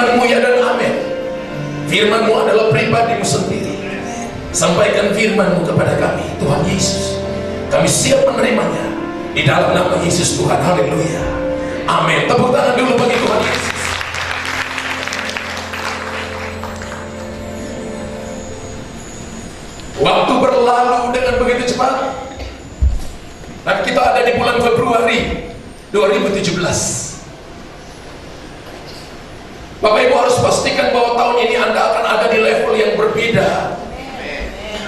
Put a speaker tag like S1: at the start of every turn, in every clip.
S1: Firman-Mu ya dan amin. Firman-Mu adalah pribadi-Mu sendiri. Sampaikan firman-Mu kepada kami, Tuhan Yesus. Kami siap menerimanya di dalam nama Yesus Tuhan. Haleluya. Amin. Tepuk tangan dulu bagi Tuhan Yesus. Waktu berlalu dengan begitu cepat. Dan kita ada di bulan Februari 2017. Bapak Ibu harus pastikan bahwa tahun ini Anda akan ada di level yang berbeda.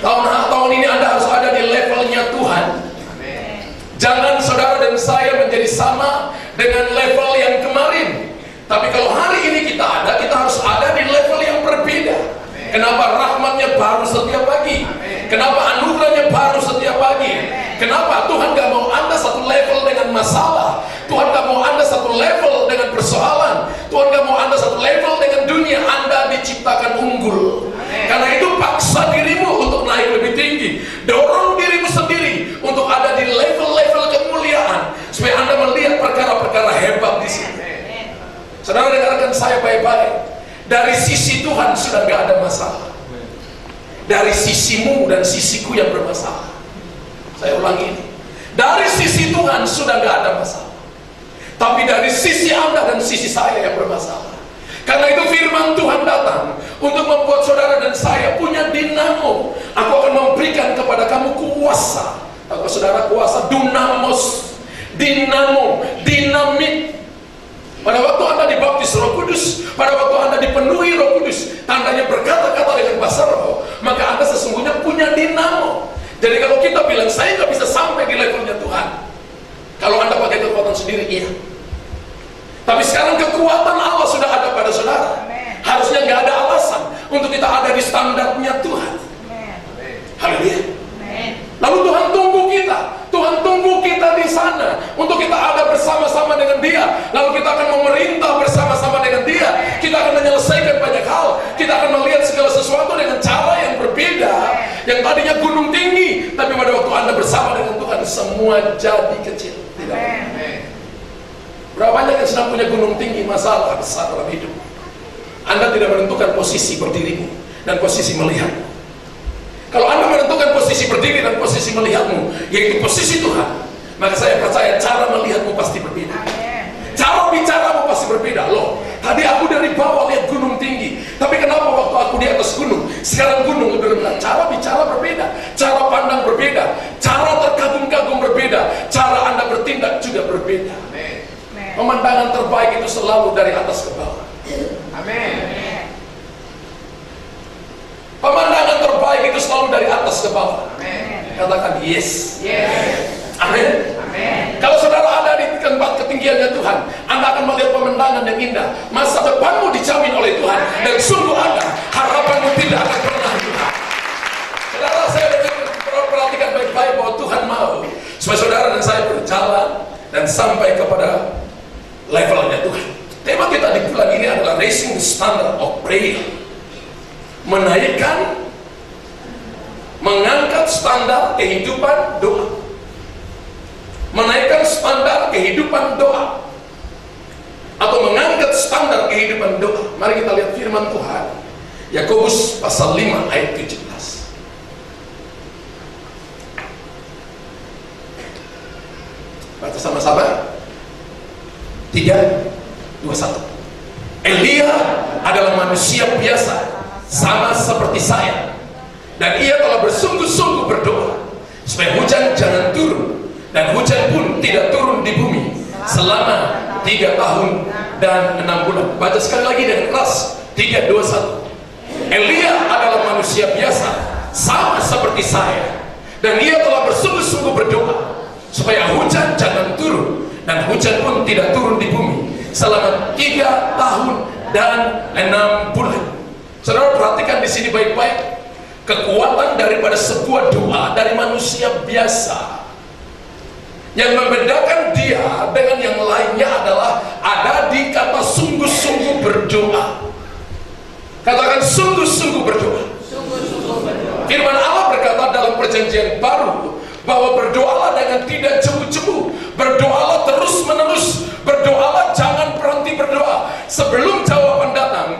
S1: Tahun ini Anda harus ada di levelnya Tuhan. Jangan saudara dan saya menjadi sama dengan level yang kemarin. Tapi kalau hari ini kita harus ada di level yang berbeda. Kenapa? Rahmatnya baru setiap pagi. Kenapa? Anugerahnya baru setiap pagi. Kenapa? Tuhan gak mau Anda satu level dengan masalah. Tuhan gak mau Anda satu level dengan persoalan. Tuhan gak mau Anda satu level dengan dunia. Anda diciptakan unggul. Karena itu paksa dirimu untuk naik lebih tinggi. Dorong dirimu sendiri untuk ada di level-level kemuliaan, supaya Anda melihat perkara-perkara hebat di sini. Saudara, dengarkan saya baik-baik. Dari sisi Tuhan sudah gak ada masalah. Dari sisimu dan sisiku yang bermasalah. Saya ulangi ini. Dari sisi Tuhan sudah gak ada masalah. Tapi dari sisi Anda dan sisi saya yang bermasalah. Karena itu firman Tuhan datang untuk membuat saudara dan saya punya dinamo. Aku akan memberikan kepada kamu kuasa. Atau saudara, kuasa dunamos, dinamo, dinamit. Pada waktu Anda dibaptis Roh Kudus, pada waktu Anda dipenuhi Roh Kudus, tandanya berkata-kata dengan bahasa roh, maka Anda sesungguhnya punya dinamo. Jadi kalau kita bilang saya nggak bisa sampai di levelnya Tuhan, kalau Anda pakai kekuatan sendiri, iya. Tapi sekarang kekuatan Allah sudah ada pada saudara. Harusnya nggak ada alasan untuk kita ada di standarnya Tuhan. Haleluya. Lalu Tuhan tunggu kita. Tuhan tunggu kita di sana untuk kita ada bersama-sama dengan Dia. Lalu kita akan memerintah bersama-sama dengan Dia. Kita akan menyelesaikan banyak hal. Kita akan melihat segala sesuatu dengan cara yang berbeda. Yang tadinya gunung tinggi, tapi pada waktu Anda bersama dengan Tuhan, semua jadi kecil. Tidak. Berapa banyak yang sedang punya gunung tinggi, masalah besar dalam hidup. Anda tidak menentukan posisi berdirimu dan posisi melihatmu. Kalau Anda menentukan posisi berdiri dan posisi melihatmu, yaitu posisi Tuhan, maka saya percaya cara melihatmu pasti berbeda. Cara bicaramu pasti berbeda. Loh, tadi aku dari bawah lihat gunung tinggi, tapi kenapa waktu aku di atas gunung, sekarang gunung lebih rendah? Cara bicara berbeda, cara pandang berbeda, cara terkagum-kagum berbeda, cara Anda bertindak juga berbeda. Pemandangan terbaik itu selalu dari atas ke bawah. Amin. Pemandangan terbaik itu selalu dari atas ke bawah. Amen. Katakan yes. Yes. Amin. Amin. Kalau saudara ada di tempat ketinggiannya Tuhan, Anda akan melihat pemandangan yang indah. Masa depanmu dijamin oleh Tuhan. Dan sungguh ada harapanmu tidak akan pernah hilang. Saudara, saya perhatikan baik-baik bahwa Tuhan mau supaya saudara dan saya berjalan dan sampai kepada levelnya Tuhan. Tema kita di bulan ini adalah raising the standard of prayer. Menaikkan, mengangkat standar kehidupan doa. Menaikkan standar kehidupan doa, atau mengangkat standar kehidupan doa. Mari kita lihat firman Tuhan, Yakobus pasal 5 ayat 17. Baca sama-sama. 3, 2, 1. Elia adalah manusia biasa, sama seperti saya, dan ia telah bersungguh-sungguh berdoa supaya hujan jangan turun, dan hujan pun tidak turun di bumi selama 3 tahun dan 6 bulan. Baca sekali lagi dengan keras. 3, 2, 1. Elia adalah manusia biasa, sama seperti saya, dan ia telah bersungguh-sungguh berdoa supaya hujan jangan turun, dan hujan pun tidak turun di bumi selama 3 tahun dan 6 bulan. Saudara, perhatikan di sini baik-baik. Kekuatan daripada sebuah doa dari manusia biasa. Yang membedakan dia dengan yang lainnya adalah ada di kata sungguh-sungguh berdoa. Katakan sungguh-sungguh berdoa. Firman Allah berkata dalam perjanjian baru bahwa berdoalah dengan tidak jemu-jemu, berdoalah terus menerus, berdoalah jangan berhenti berdoa. Sebelum jawaban datang,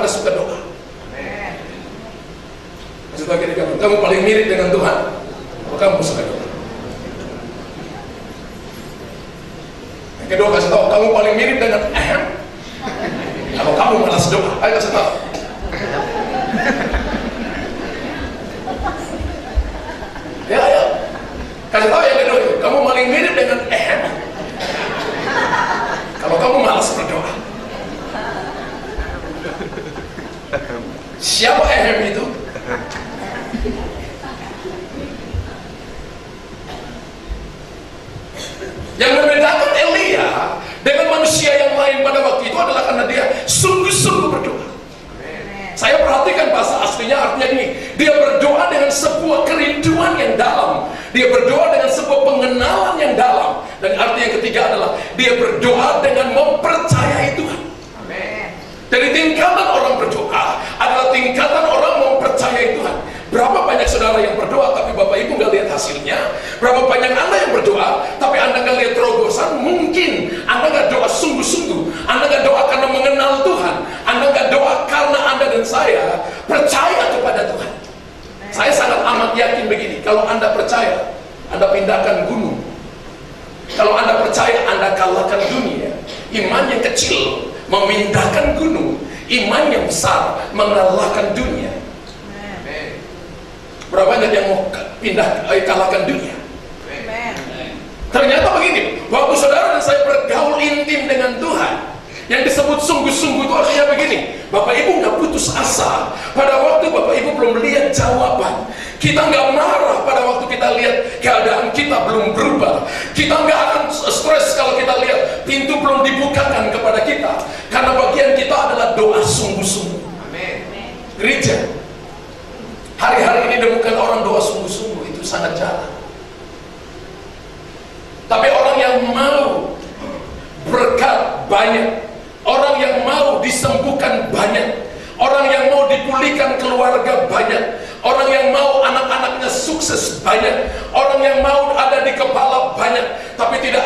S1: Anda suka doa. Kasih tahu kiri kanan, kamu paling mirip dengan Tuhan kalau kamu suka doa. Yang kedua, kasih tahu kamu paling mirip dengan kalau kamu malas doa. Ayo kasih tahu. Ya, ya. Kasih tahu yang kedua, kamu paling mirip dengan kalau kamu malas berdoa. Siapa itu? Yang membedakan Elia dengan manusia yang lain pada waktu itu adalah karena dia sungguh-sungguh berdoa. Saya perhatikan bahasa aslinya, artinya ini, dia berdoa dengan sebuah kerinduan yang dalam, dia berdoa dengan sebuah pengenalan yang dalam, dan arti yang ketiga adalah dia berdoa dengan mempercayai Tuhan. Jadi tingkatan orang berdoa adalah tingkatan orang mempercayai Tuhan. Berapa banyak saudara yang berdoa tapi Bapak Ibu nggak lihat hasilnya? Berapa banyak Anda yang berdoa tapi Anda nggak lihat terobosan? Mungkin Anda nggak doa sungguh-sungguh, Anda nggak doa karena mengenal Tuhan, Anda nggak doa karena Anda dan saya percaya kepada Tuhan. Saya sangat amat yakin begini, kalau Anda percaya, Anda pindahkan gunung. Kalau Anda percaya, Anda kalahkan dunia. Iman yang kecil memindahkan gunung, iman yang besar mengalahkan dunia. Berapa banyak yang mau kalahkan dunia? Ternyata begini, waktu saudara dan saya bergaul intim dengan Tuhan, yang disebut sungguh-sungguh itu artinya begini, Bapak Ibu nggak putus asa pada waktu Bapak Ibu belum lihat jawaban. Kita nggak marah pada waktu kita lihat keadaan kita belum berubah. Kita nggak akan stres kalau kita lihat pintu belum dibukakan kepada kita, karena bagian kita adalah doa sungguh-sungguh. Gereja hari-hari ini bukan orang doa sungguh-sungguh, itu sangat jarang. Tapi orang yang mau berkat banyak, orang yang mau disembuhkan banyak, orang yang mau dipulihkan keluarga banyak, orang yang mau anak-anaknya sukses banyak, orang yang mau ada di kepala banyak, tapi tidak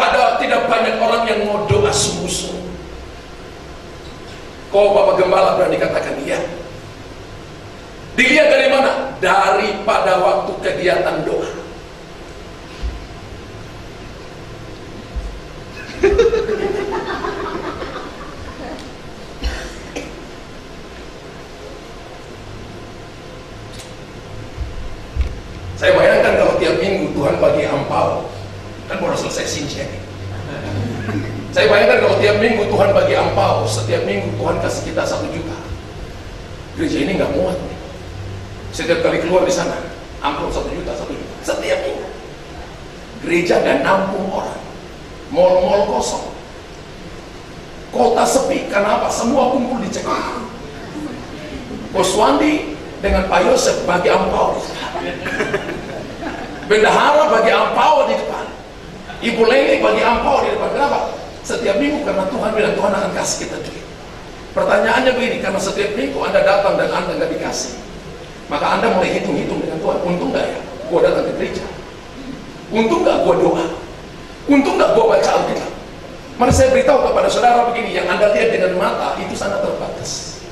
S1: banyak orang yang mau doa sungguh-sungguh. Kau Bapak Gembala berani katakan iya? Dilihat dari mana? Daripada waktu kegiatan doa. Saya bayangkan kalau tiap minggu Tuhan bagi ampau, kan baru selesai sincen. Saya bayangkan kalau tiap minggu Tuhan bagi ampau, setiap minggu Tuhan kasih kita 1 juta. Gereja ini nggak muat. Setiap kali keluar di sana, amplop 1 juta, 1 juta. Setiap minggu. Gereja nggak nampung orang. Mall-mall kosong. Kota sepi, karena apa? Semua kumpul di Cekung. Bos Wandi dengan Pak Yosef bagi ampau. Bendahara bagi ampau di depan. Ibu Leni bagi ampau di depan. Kenapa? Setiap minggu, karena Tuhan bilang Tuhan akan kasih kita duit. Pertanyaannya begini, karena setiap minggu Anda datang dan Anda nggak dikasih, maka Anda mulai hitung-hitung dengan Tuhan. Untung nggak ya gua datang ke gereja? Untung nggak gua doa? Untung nggak gua baca Alkitab? Mari saya beritahu kepada saudara begini, yang Anda lihat dengan mata itu sangat terbatas.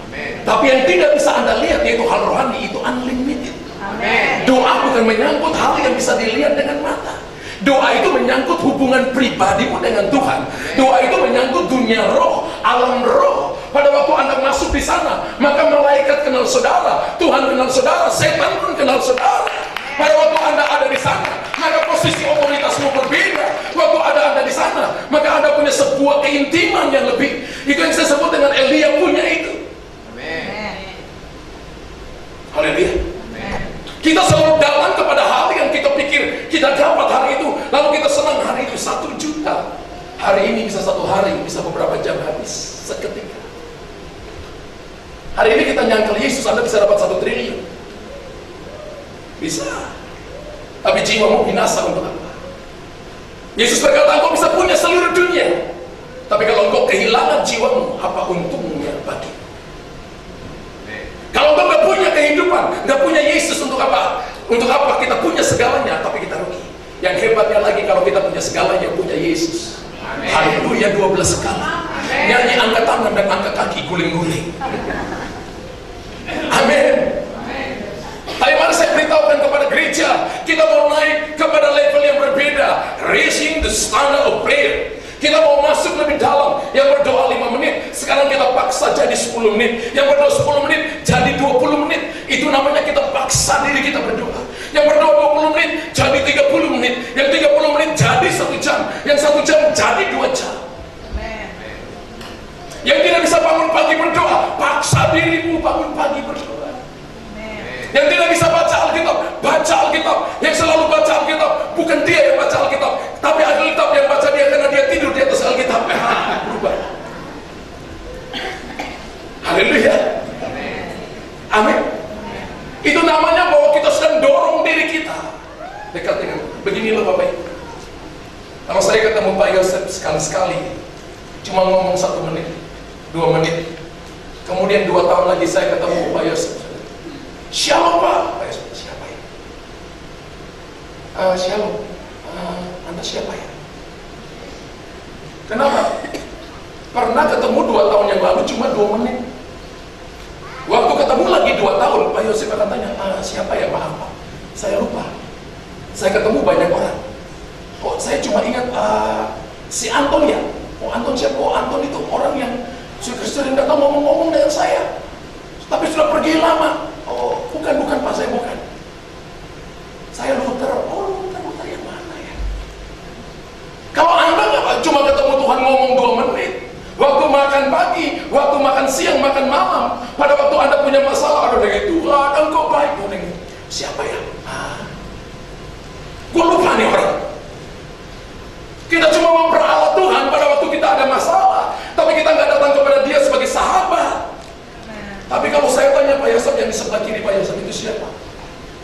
S1: Amen. Tapi yang tidak bisa Anda lihat, yaitu hal rohani, itu unlimited. Amen. Doa bukan menyangkut hal yang bisa dilihat dengan mata. Doa itu menyangkut hubungan pribadimu dengan Tuhan. Doa itu menyangkut dunia roh, alam roh. Pada waktu Anda masuk di sana, maka malaikat kenal saudara, Tuhan kenal saudara, setan pun kenal saudara. Pada waktu Anda ada di sana, maka posisi otoritasmu berbeda. Waktu Anda di sana, maka Anda punya sebuah keintiman yang lebih. Itu yang saya sebut dengan Elia punya itu. Amin. Haleluya. Kita selalu datang kepada hal yang kita pikir kita dapat hari itu, lalu kita senang hari itu. 1 juta hari ini bisa 1 hari, bisa beberapa jam habis seketika. Hari ini kita nyangkal Yesus, Anda bisa dapat 1 triliun, bisa, tapi jiwamu binasa untuk apa? Yesus berkata, engkau bisa punya seluruh dunia, tapi kalau engkau kehilangan jiwamu, apa untungnya bagi? Kalau engkau nggak punya kehidupan, nggak punya Yesus, untuk apa? Untuk apa kita punya segalanya tapi kita rugi? Yang hebatnya lagi, kalau kita punya segalanya, punya Yesus. Haleluya, 12 kali. Nyanyi angkat tangan dan angkat kaki, guling-guling. kepada gereja, kita mau naik kepada level yang berbeda, raising the standard of prayer. Kita mau masuk lebih dalam. Yang berdoa 5 menit, sekarang kita paksa jadi 10 menit. Yang berdoa 10 menit jadi 20 menit. Itu namanya kita paksa diri kita berdoa. Yang berdoa 20 menit jadi 30 menit. Yang 30 menit jadi 1 jam. Yang 1 jam jadi 2 jam. Yang tidak bisa bangun pagi berdoa, paksa dirimu bangun pagi berdoa. Yang tidak bisa baca Alkitab. Yang selalu baca Alkitab, bukan dia yang baca Alkitab, tapi Alkitab yang baca dia, karena dia tidur di atas Alkitab. Berubah. Haleluya. Amin. Itu namanya bahwa kita sedang dorong diri kita dekat dengan. Beginilah Bapak Ibu. Kalau saya ketemu Pak Yosef sekali-sekali, cuma ngomong 1 menit, 2 menit, kemudian 2 tahun lagi saya ketemu Pak Yosef. Shalom Pak. Pak Yosef, siapa ya? Shalom. Anda siapa ya? Kenapa? Pernah ketemu 2 tahun yang lalu cuma 2 menit. Waktu ketemu lagi 2 tahun, Pak Yosef akan tanya, siapa ya? Maaf Pak, saya lupa. Saya ketemu banyak orang. Kok saya cuma ingat si Anton ya? Oh Anton siapa? Oh Anton itu orang yang sering datang ngomong-ngomong dengan saya, tapi sudah pergi lama. Oh bukan Pak, saya bukan. Saya Luther. Oh Luther yang mana ya? Kalau Anda nggak cuma ketemu Tuhan ngomong 2 menit, waktu makan pagi, waktu makan siang, makan malam, pada waktu Anda punya masalah, ada dengan Tuhan, Engkau baik, dengan siapa ya? Gue lupa nih orang. Kita cuma memperalat Tuhan pada waktu kita ada masalah, tapi kita nggak datang kepada dia sebagai sahabat. Tapi kalau saya tanya Pak Yosef yang di sebelah kiri, Pak Yosef itu siapa?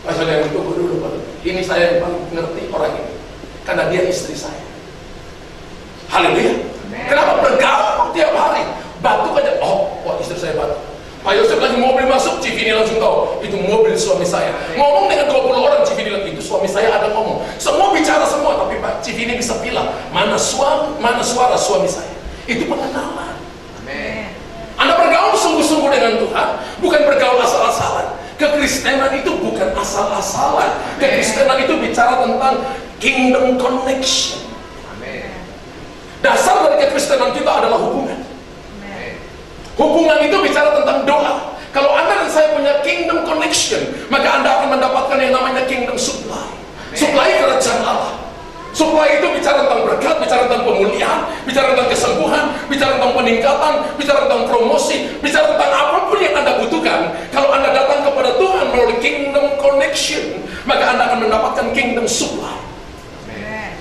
S1: Pak Yosef yang tunggu dulu Pak. Ini saya yang paling ngerti orang ini, karena dia istri saya. Haleluya. Kenapa bergaul tiap hari? Batuk aja, oh istri saya batuk. Pak Yosef lagi mobil masuk, Civini langsung tahu itu mobil suami saya. Ngomong dengan 20 orang, Civini lagi itu suami saya ada ngomong. Semua bicara semua, tapi Pak Civini bisa bilang mana suara suami saya. Itu pengenalan. Amen. Anda bergaul sungguh-sungguh dengan Tuhan, bukan bergaul asal-asalan. Kekristenan itu bukan asal-asalan. Kekristenan itu bicara tentang kingdom connection. Amen. Dasar dari kekristenan kita adalah hubungan. Hubungan itu bicara tentang doa. Kalau Anda dan saya punya kingdom connection, maka Anda akan mendapatkan yang namanya kingdom supply. Supply kerajaan Allah. Supply itu bicara tentang berkat, bicara tentang pemulihan, bicara tentang kesembuhan, bicara tentang peningkatan, bicara tentang promosi, bicara tentang apapun yang Anda butuhkan. Kalau Anda datang kepada Tuhan melalui kingdom connection, maka Anda akan mendapatkan kingdom supply.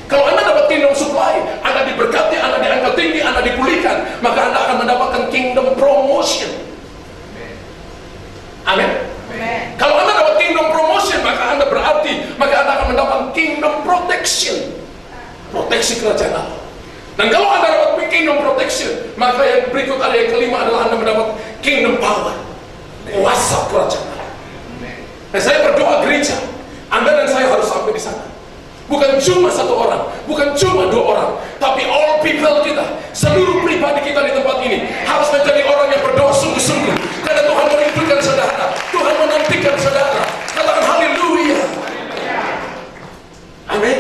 S1: Kalau Anda dapat kingdom supply, Anda diberkati, Anda diangkat tinggi, Anda dipulihkan, maka Anda akan mendapatkan kingdom promotion. Amin. Kalau Anda dapat kingdom promotion, maka Anda akan mendapatkan kingdom protection. Proteksi kerajaan Allah. Dan kalau Anda dapat kingdom protection, maka yang berikut ada yang kelima adalah Anda mendapat kingdom power. Kuasa kerajaan Allah. Dan saya berdoa gereja, Anda dan saya harus sampai di sana. Bukan cuma 1 orang, bukan cuma 2 orang, tapi all people kita, seluruh pribadi kita di tempat ini harus menjadi orang yang berdoa sungguh-sungguh, karena Tuhan merindukan saudara, Tuhan menantikan saudara. Katakan haleluya. Amin.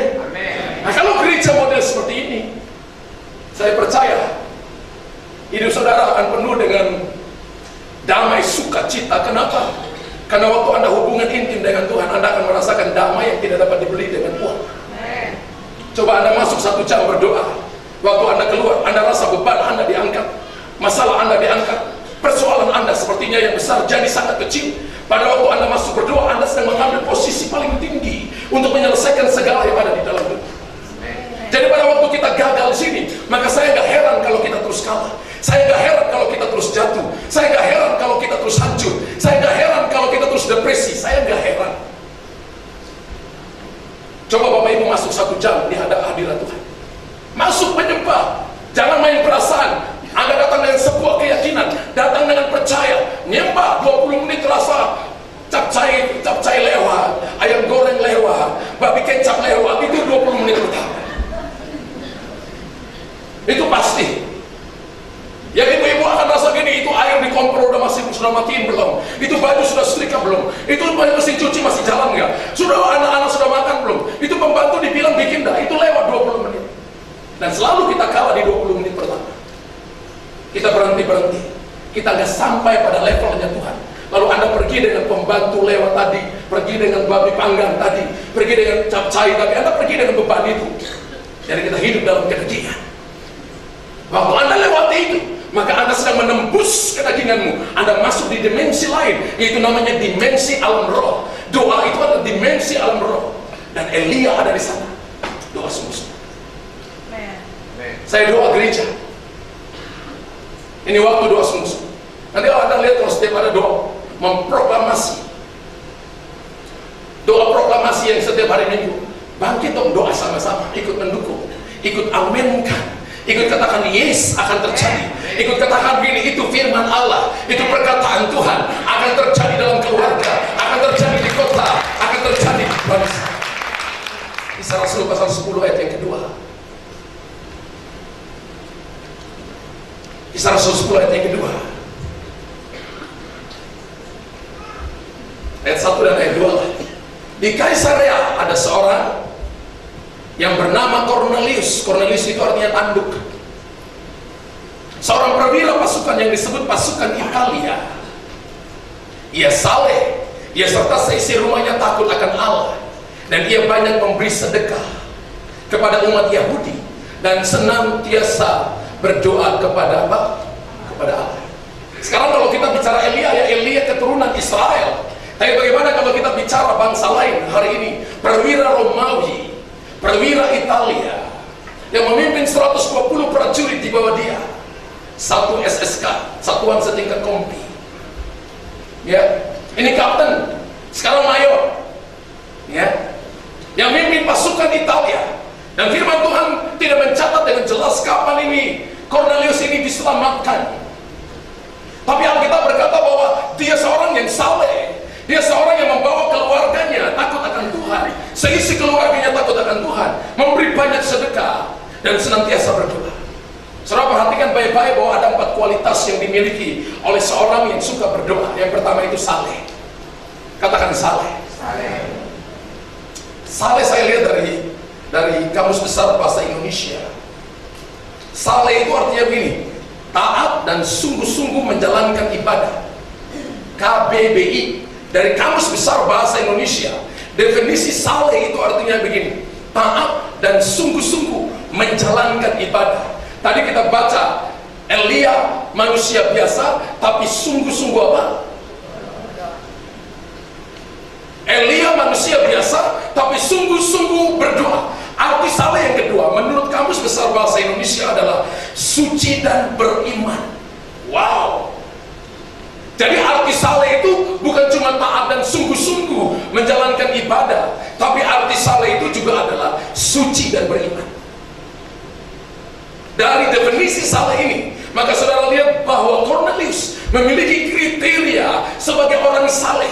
S1: Nah kalau gereja model seperti ini, saya percaya hidup saudara akan penuh dengan damai, sukacita. Kenapa? Karena waktu Anda hubungan intim dengan Tuhan, Anda akan merasakan damai yang tidak dapat dibeli dengan uang. Coba Anda masuk 1 jam berdoa, waktu Anda keluar, Anda rasa beban Anda diangkat, masalah Anda diangkat, persoalan Anda sepertinya yang besar jadi sangat kecil. Pada waktu Anda masuk berdoa, Anda sedang mengambil posisi paling tinggi untuk menyelesaikan segala yang ada di dalam hidup. Jadi pada waktu kita gagal di sini, maka saya nggak heran kalau kita terus kalah. Saya nggak heran kalau kita terus jatuh. Saya nggak heran kalau kita terus hancur. Saya nggak heran kalau kita terus depresi. Saya nggak heran. Coba Bapak Ibu masuk 1 jam di hadirat Tuhan. Masuk menyembah. Jangan main perasaan. Anda datang dengan sebuah keyakinan, datang dengan percaya. Nyembah 20 menit terasa capcay lewat, ayam goreng lewat, babi kecap lewat. Itu 20 menit pertama. Itu pasti. Yang ibu-ibu akan rasa gini, itu air di kompor udah masih sudah matiin belum? Itu baju sudah setrika belum? Itu mesin cuci masih jalan nggak? Sudah anak-anak sudah makan belum? Itu pembantu dibilang bikin dah, itu lewat 20 menit. Dan selalu kita kalah di 20 menit pertama. Kita berhenti. Kita nggak sampai pada levelnya Tuhan. Lalu Anda pergi dengan pembantu lewat tadi, pergi dengan babi panggang tadi, pergi dengan capcay tadi, Anda pergi dengan beban itu. Jadi kita hidup dalam kedagingan. Waktu Anda lewati itu, maka Anda sedang menembus kedaginganmu. Anda masuk di dimensi lain, yaitu namanya dimensi alam roh. Doa itu adalah dimensi alam roh. Dan Elia ada di sana. Doa sungguh-sungguh. Saya doa gereja. Ini waktu doa sungguh-sungguh. Nanti Anda lihat kalau setiap ada doa memproklamasi, doa proklamasi yang setiap hari Minggu, bangkit dong doa sama-sama, ikut mendukung, ikut amenkan, ikut katakan yes akan terjadi, ikut katakan gini, itu firman Allah, itu perkataan Tuhan akan terjadi dalam keluarga, akan terjadi di kota, akan terjadi di bangsa. Kisah Rasul pasal 10 ayat yang kedua. Kisah Rasul 10 ayat yang kedua. Ayat 1 dan ayat 2 lah. Di Kaisarea ada seorang yang bernama Cornelius. Cornelius itu artinya tanduk. Seorang perwira pasukan yang disebut pasukan Italia. Ia saleh, ia serta seisi rumahnya takut akan Allah, dan ia banyak memberi sedekah kepada umat Yahudi dan senantiasa berdoa kepada apa? Kepada Allah. Sekarang kalau kita bicara Elia, ya Elia keturunan Israel. Tapi bagaimana kalau kita bicara bangsa lain hari ini? Perwira Romawi, perwira Italia yang memimpin 120 prajurit di bawah dia, satu SSK, satuan setingkat kompi. Ya, ini kapten, sekarang mayor. Ya, yang memimpin pasukan Italia. Dan firman Tuhan tidak mencatat dengan jelas kapan ini Cornelius ini diselamatkan. Tapi Alkitab berkata bahwa dia seorang yang saleh. Dia seorang yang membawa keluarganya takut akan Tuhan. Seisi keluarganya takut akan Tuhan, memberi banyak sedekah dan senantiasa berdoa. Saudara perhatikan baik-baik bahwa ada 4 kualitas yang dimiliki oleh seorang yang suka berdoa. Yang pertama itu saleh. Katakan saleh. Saleh saya lihat dari Kamus Besar Bahasa Indonesia. Saleh itu artinya begini: taat dan sungguh-sungguh menjalankan ibadah. KBBI. Dari Kamus Besar Bahasa Indonesia, definisi saleh itu artinya begini: taat dan sungguh-sungguh menjalankan ibadah. Tadi kita baca Elia manusia biasa, tapi sungguh-sungguh apa? Elia manusia biasa, tapi sungguh-sungguh berdoa. Arti saleh yang kedua menurut Kamus Besar Bahasa Indonesia adalah suci dan beriman. Wow. Jadi arti saleh itu bukan cuma taat dan sungguh-sungguh menjalankan ibadah, tapi arti saleh itu juga adalah suci dan beriman. Dari definisi saleh ini, maka saudara lihat bahwa Cornelius memiliki kriteria sebagai orang saleh.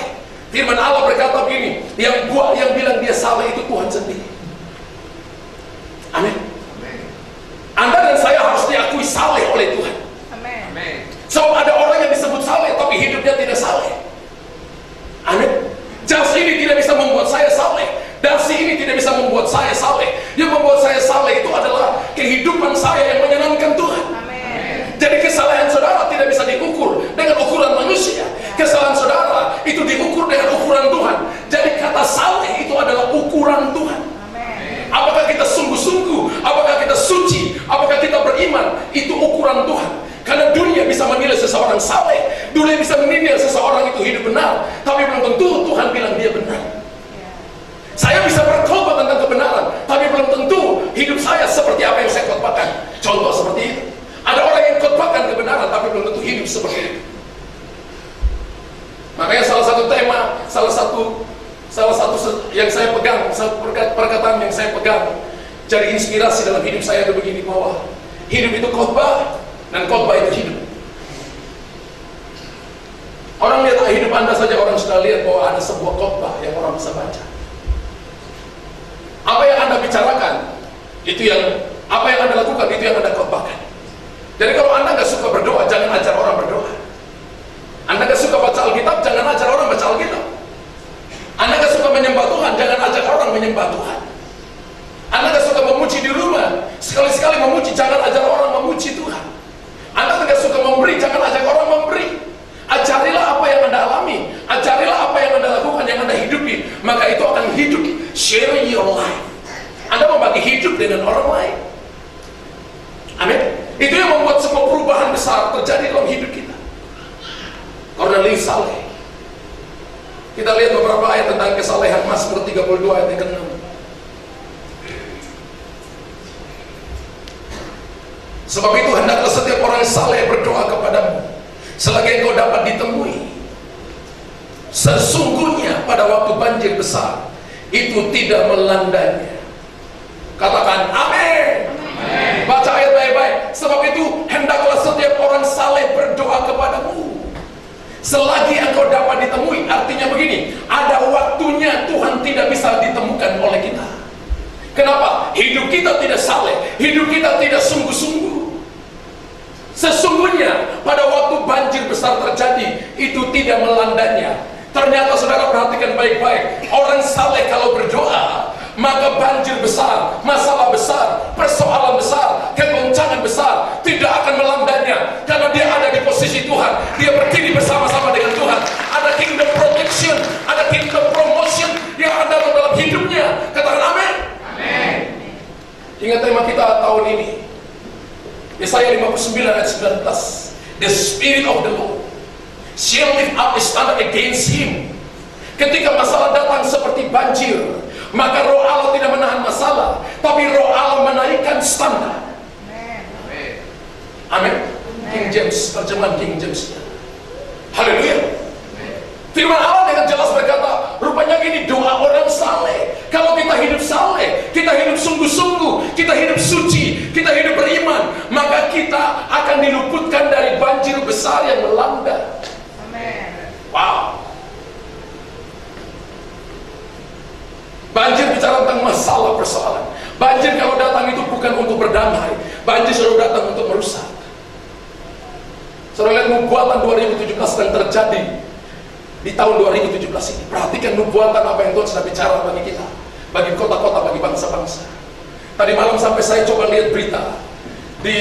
S1: Firman Allah berkata begini, yang bilang dia saleh itu Tuhan sendiri. Amin. Anda dan saya harus diakui saleh oleh Tuhan. Amin. Sebab ada orang yang disebut saleh tapi hidupnya tidak saleh. Amin. Jas ini tidak bisa membuat saya saleh. Dasi ini tidak bisa membuat saya saleh. Yang membuat saya saleh itu adalah kehidupan saya yang menyenangkan Tuhan. Amin. Jadi kesalahan saudara tidak bisa diukur dengan ukuran manusia. Kesalahan saudara itu diukur dengan ukuran Tuhan. Jadi kata saleh itu adalah ukuran Tuhan. Amin. Apakah kita sungguh-sungguh, apakah kita suci, apakah kita beriman, itu ukuran Tuhan. Karena dunia bisa menilai seseorang saleh, dunia bisa menilai seseorang itu hidup benar, tapi belum tentu Tuhan bilang dia benar. Saya bisa berkhotbah tentang kebenaran, tapi belum tentu hidup saya seperti apa yang saya khotbahkan. Contoh seperti itu. Ada orang yang khotbahkan kebenaran, tapi belum tentu hidup seperti itu. Makanya salah satu tema, salah satu yang saya pegang, perkataan yang saya pegang, jadi inspirasi dalam hidup saya itu begini, bahwa hidup itu khotbah dan khotbah itu hidup. Orang lihat hidup Anda saja, orang sudah lihat bahwa ada sebuah khotbah yang orang bisa baca. Apa yang Anda bicarakan, apa yang Anda lakukan, itu yang Anda khotbahkan. Jadi kalau Anda nggak suka berdoa, jangan ajar orang berdoa. Anda Anda gak suka baca Alkitab, jangan ajar orang baca Alkitab. Anda gak suka menyembah Tuhan, jangan ajak orang menyembah Tuhan. Anda gak suka memuji di rumah, sekali-sekali memuji, jangan ajar orang memuji Tuhan. Anda gak suka memberi, jangan ajak orang memberi. Ajarilah apa yang Anda alami, ajarilah apa yang Anda lakukan, yang Anda hidupi, maka itu akan hidup. Sharing your life. Anda membagi hidup dengan orang lain. Amin. Itu yang membuat sebuah perubahan besar terjadi dalam hidup kita. Cornelius saleh. Kita lihat beberapa ayat tentang kesalehan. Mazmur 32 ayat yang ke-6. Sebab itu hendaklah setiap orang saleh berdoa kepadamu selagi engkau dapat ditemui. Sesungguhnya pada waktu banjir besar itu tidak melandanya. Katakan amin. Baca ayat baik-baik. Sebab itu hendaklah setiap orang saleh berdoa kepadamu selagi engkau dapat ditemui. Artinya begini, ada waktunya Tuhan tidak bisa ditemukan oleh kita. Kenapa? Hidup kita tidak saleh, hidup kita tidak sungguh-sungguh. Sesungguhnya pada waktu banjir besar terjadi itu tidak melandanya. Ternyata saudara perhatikan baik-baik, orang saleh kalau berdoa, maka banjir besar, masalah besar, persoalan besar, kegoncangan besar tidak akan melandanya, karena dia ada di posisi Tuhan. Dia berdiri bersama-sama dengan Tuhan. Ada kingdom protection, ada kingdom promotion yang ada dalam hidupnya. Katakan amin. Amin. Ingat tema kita tahun ini, Yesaya 59 ayat 19. The Spirit of the Lord shall lift up a standard against him. Ketika masalah datang seperti banjir, maka roh Allah tidak menahan masalah, tapi roh Allah menaikkan standar. Amin. King James, terjemahan King James. Haleluya. Firman Allah dengan jelas berkata, rupanya gini doa orang saleh. Kalau kita hidup saleh, kita hidup sungguh-sungguh, kita hidup suci, kita hidup beriman, maka kita akan diluputkan dari banjir besar yang melanda. Amin. Wow. Banjir bicara tentang masalah persoalan. Banjir kalau datang itu bukan untuk berdamai, banjir selalu datang untuk merusak. Saudara lihat nubuatan 2017 yang terjadi di tahun 2017 ini. Perhatikan nubuatan apa yang Tuhan sudah bicara bagi kita, bagi kota-kota, bagi bangsa-bangsa. Tadi malam sampai saya coba lihat berita di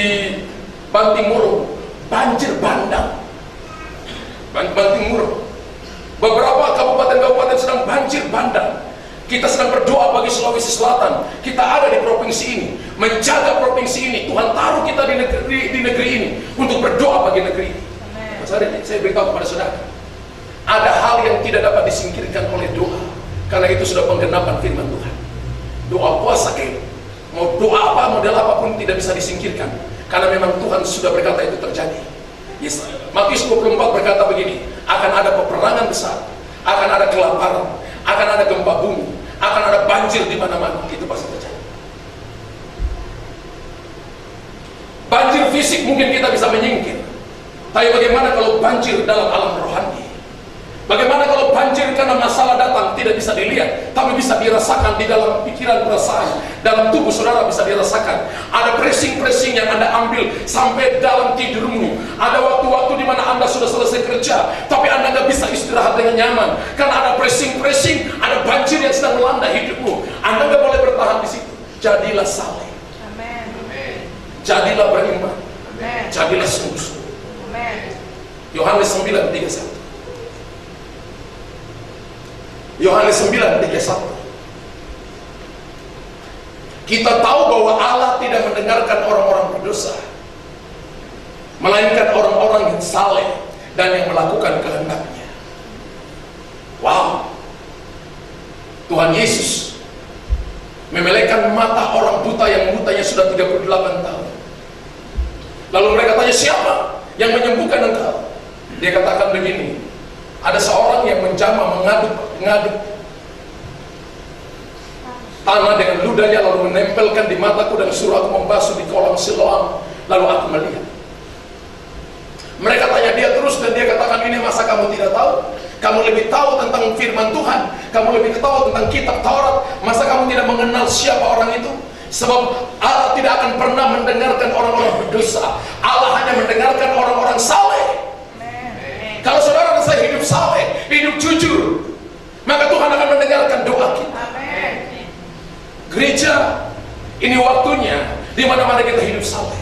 S1: Bantimurung, banjir bandang. Bantimurung, beberapa kabupaten-kabupaten sedang banjir bandang. Kita sedang berdoa bagi Sulawesi Selatan. Kita ada di provinsi ini, menjaga provinsi ini. Tuhan taruh kita di negeri ini untuk berdoa bagi negeri ini. Saya beritahu kepada saudara, ada hal yang tidak dapat disingkirkan oleh doa, karena itu sudah penggenapan firman Tuhan. Doa puasa mau doa apa, model apapun tidak bisa disingkirkan, karena memang Tuhan sudah berkata itu terjadi. Yes. Matius 24 berkata begini, akan ada peperangan besar, akan ada kelaparan, akan ada gempa bumi, akan ada banjir di mana-mana. Itu pasti terjadi. Banjir fisik mungkin kita bisa menyingkir, tapi bagaimana kalau banjir dalam alam rohani? Bagaimana kalau banjir karena masalah datang tidak bisa dilihat, tapi bisa dirasakan di dalam pikiran, perasaan, dalam tubuh saudara bisa dirasakan. Ada pressing-pressing yang Anda ambil sampai dalam tidurmu. Ada waktu-waktu di mana Anda sudah selesai kerja, tapi Anda nggak bisa istirahat dengan nyaman karena ada pressing-pressing, ada banjir yang sedang melanda hidupmu. Anda nggak boleh bertahan di situ. Jadilah saleh. Amen. Jadilah beriman. Amen. Jadilah sungguh-sungguh. Amen. Yohanes 9:31. Yohanes 9:31. Kita tahu bahwa Allah tidak mendengarkan orang-orang berdosa, melainkan orang-orang yang saleh dan yang melakukan kehendaknya. Wow. Tuhan Yesus memelekkan mata orang buta yang butanya sudah 38 tahun. Lalu mereka tanya, siapa yang menyembuhkan engkau? Dia katakan begini, ada seorang yang menjamah mengaduk tanah dengan ludahnya, lalu menempelkan di mataku dan suruh aku membasuh di kolam Siloam, lalu aku melihat. Mereka tanya dia terus dan dia katakan, ini masa kamu tidak tahu? Kamu lebih tahu tentang firman Tuhan, kamu lebih tahu tentang kitab Taurat, masa kamu tidak mengenal siapa orang itu? Sebab Allah tidak akan pernah mendengarkan orang-orang berdosa, Allah hanya mendengarkan orang-orang saleh. Kalau saudara gereja, ini waktunya di mana-mana kita hidup saleh.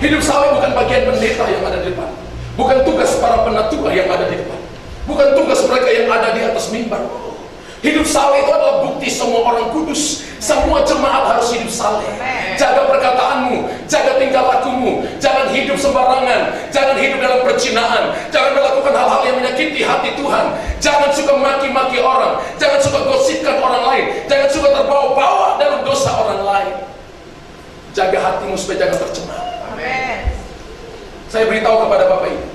S1: Hidup saleh bukan bagian pendeta yang ada di depan, bukan tugas para penatua yang ada di depan, bukan tugas mereka yang ada di atas mimbar. Hidup saleh itu adalah bukti semua orang kudus, semua jemaat harus hidup saleh. Jaga perkataanmu, jaga tingkah lakumu, jangan hidup sembarangan, jangan hidup dalam percinaan, jangan melakukan hal-hal yang menyakiti hati Tuhan, jangan suka maki-maki orang, jangan suka gosipkan orang lain, jangan suka terbawa-bawa dalam dosa orang lain. Jaga hatimu supaya jangan tercemar.
S2: Amin.
S1: Saya beritahu kepada Bapak Ibu,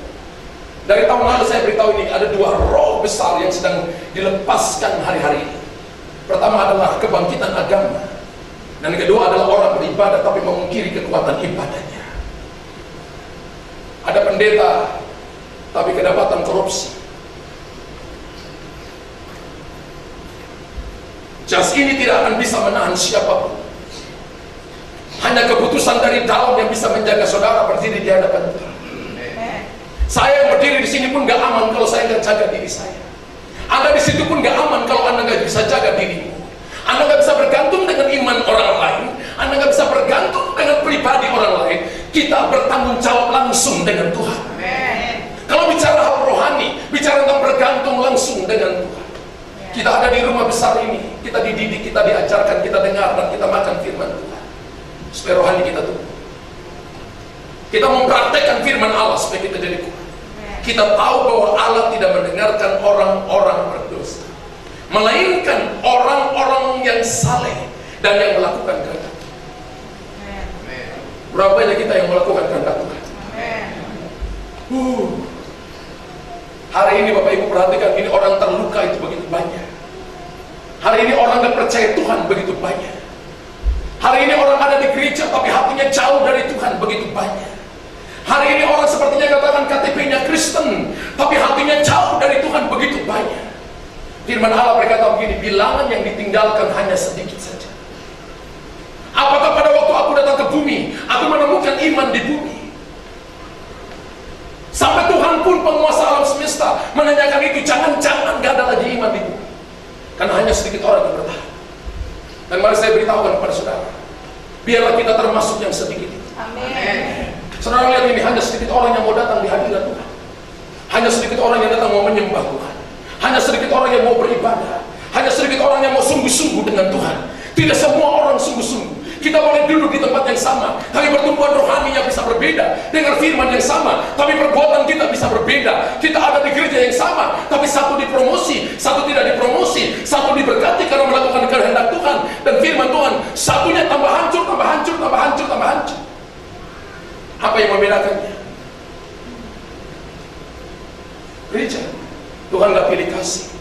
S1: dari tahun lalu saya beritahu ini ada dua roh besar yang sedang dilepaskan hari-hari ini. Pertama adalah kebangkitan agama, dan yang kedua adalah orang beribadah tapi memungkiri kekuatan ibadahnya. Ada pendeta tapi kedapatan korupsi. Jas ini tidak akan bisa menahan siapapun. Hanya keputusan dari dalam yang bisa menjaga saudara berdiri di hadapan Tuhan. Saya yang berdiri di sini pun gak aman kalau saya nggak jaga diri saya. Anda di situ pun gak aman kalau Anda nggak bisa jaga dirimu. Anda nggak bisa bergantung dengan iman orang lain. Anda nggak bisa bergantung dengan pribadi orang lain. Kita bertanggung jawab langsung dengan Tuhan. Kalau bicara hal rohani, bicara tentang bergantung langsung dengan Tuhan. Kita ada di rumah besar ini, kita dididik, kita diajarkan, kita dengar dan kita makan firman Tuhan supaya rohani kita tumbuh. Kita mempraktekkan firman Allah supaya kita jadi kuat. Kita tahu bahwa Allah tidak mendengarkan orang-orang berdosa, melainkan orang-orang yang saleh dan yang melakukan kehendak. Berapa banyak kita yang melakukan kehendak Tuhan? Hari ini Bapak Ibu perhatikan, ini orang terluka itu begitu banyak. Hari ini orang yang percaya Tuhan begitu banyak. Hari ini orang ada di gereja tapi hatinya jauh dari Tuhan begitu banyak. Hari ini orang sepertinya katakan KTP-nya Kristen, tapi hatinya jauh dari Tuhan begitu banyak. Firman Allah berkata begini, bilangan yang ditinggalkan hanya sedikit saja. Apakah pada waktu aku datang ke bumi, aku menemukan iman di bumi? Sampai Tuhan pun penguasa alam semesta menanyakan itu, jangan-jangan gak ada lagi iman di bumi. Karena hanya sedikit orang yang bertahan. Dan mari saya beritahukan kepada saudara, biarlah kita termasuk yang sedikit itu.
S2: Amin.
S1: Saudara lihat ini, hanya sedikit orang yang mau datang di hadirat Tuhan. Hanya sedikit orang yang datang mau menyembah Tuhan. Hanya sedikit orang yang mau beribadah. Hanya sedikit orang yang mau sungguh-sungguh dengan Tuhan. Tidak semua orang sungguh-sungguh. Kita boleh duduk di tempat yang sama, tapi pertumbuhan rohaninya bisa berbeda. Dengar firman yang sama, tapi perbuatan kita bisa berbeda. Kita ada di gereja yang sama, tapi satu dipromosi, satu tidak dipromosi. Satu diberkati karena melakukan kehendak Tuhan dan firman Tuhan. Satunya tambah hancur, tambah hancur, tambah hancur, tambah hancur. Apa yang membedakannya? Gereja, Tuhan gak pilih kasih.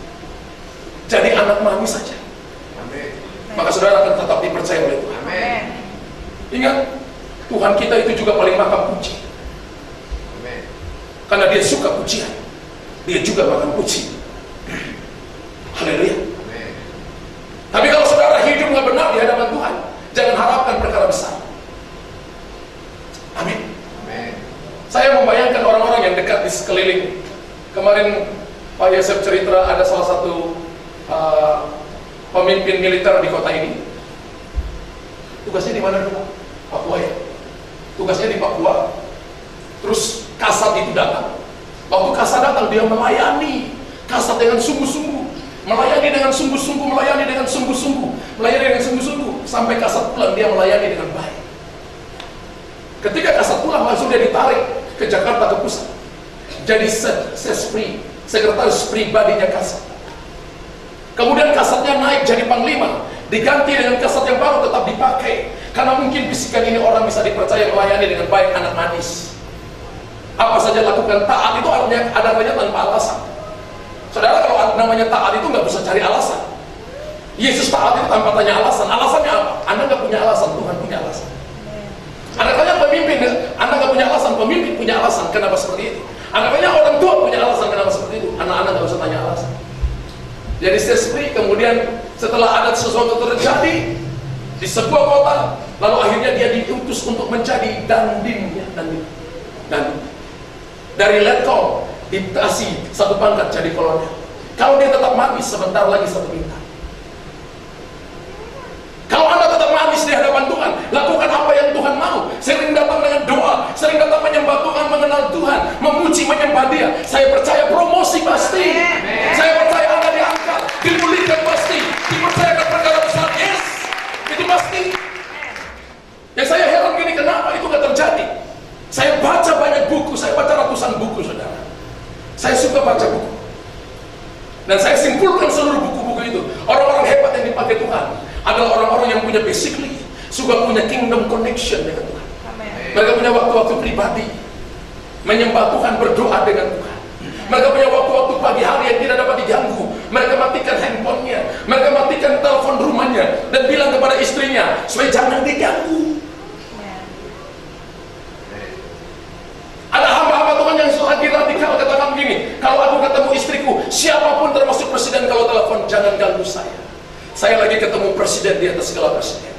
S1: Jadi anak mami saja.
S2: Amin.
S1: Maka saudara akan tetap dipercaya oleh Tuhan.
S2: Amin.
S1: Ingat, Tuhan kita itu juga paling makan puji.
S2: Amin.
S1: Karena dia suka pujian, dia juga makan puji. Haleluya.
S2: Amin.
S1: Tapi kalau saudara hidup gak benar di hadapan Tuhan, jangan harapkan perkara besar. Amin.
S2: Amin.
S1: Saya membayangkan orang-orang yang dekat di sekeliling. Kemarin Pak Yosef cerita ada salah satu pemimpin militer di kota ini. Tugasnya di mana dulu? Papua ya. Tugasnya di Papua. Terus Kasat itu datang. Waktu Kasat datang dia melayani Kasat dengan sungguh-sungguh, melayani dengan sungguh-sungguh, melayani dengan sungguh-sungguh, melayani dengan sungguh-sungguh, sampai Kasat pulang dia melayani dengan baik. Ketika Kasat pulang langsung dia ditarik ke Jakarta, ke pusat, jadi sekretaris pribadinya Kasat. Kemudian Kasatnya naik jadi panglima, diganti dengan Kasat yang baru tetap dipakai, karena mungkin bisikan ini orang bisa dipercaya melayani dengan baik, anak manis. Apa saja lakukan, taat itu adanya tanpa alasan. Saudara, kalau namanya taat itu nggak bisa cari alasan. Yesus taat itu tanpa tanya alasan. Alasannya apa? Anda nggak punya alasan, Tuhan punya alasan. Anda tanya pemimpin, Anda nggak punya alasan, pemimpin punya alasan. Kenapa seperti itu? Anda tanya orang tua punya alasan kenapa seperti itu. Anak-anak nggak usah tanya alasan. Jadi sespri, kemudian setelah ada sesuatu terjadi di sebuah kota, lalu akhirnya dia diutus untuk menjadi dandimnya, dandim. Dari letkol dikasih satu pangkat jadi kolonel. Kalau dia tetap mati, sebentar lagi satu bintang. Kalau Anda tetap manis di hadapan Tuhan, lakukan apa yang Tuhan mau. Sering datang dengan doa, sering datang menyembah Tuhan, mengenal Tuhan, memuji, menyembah Dia. Saya percaya promosi pasti. Saya percaya Anda diangkat, dipulihkan pasti, dipercayakan perkara besar. Yes, itu pasti. Yang saya heran gini, kenapa itu nggak terjadi? Saya baca banyak buku, saya baca ratusan buku, saudara. Saya suka baca buku. Dan saya simpulkan seluruh buku-buku itu. Orang-orang hebat yang dipakai Tuhan adalah orang-orang yang punya basically suka punya kingdom connection dengan Tuhan. Mereka punya waktu-waktu pribadi menyembah Tuhan, berdoa dengan Tuhan. Mereka punya waktu-waktu pagi hari yang tidak dapat diganggu. Mereka matikan handphonenya, mereka matikan telepon rumahnya, dan bilang kepada istrinya supaya jangan diganggu. Ada hamba-hamba Tuhan yang lagi radikal, katakan begini, kalau aku ketemu istriku, siapapun termasuk presiden, kalau telepon jangan ganggu saya. Saya lagi ketemu presiden di atas segala presiden.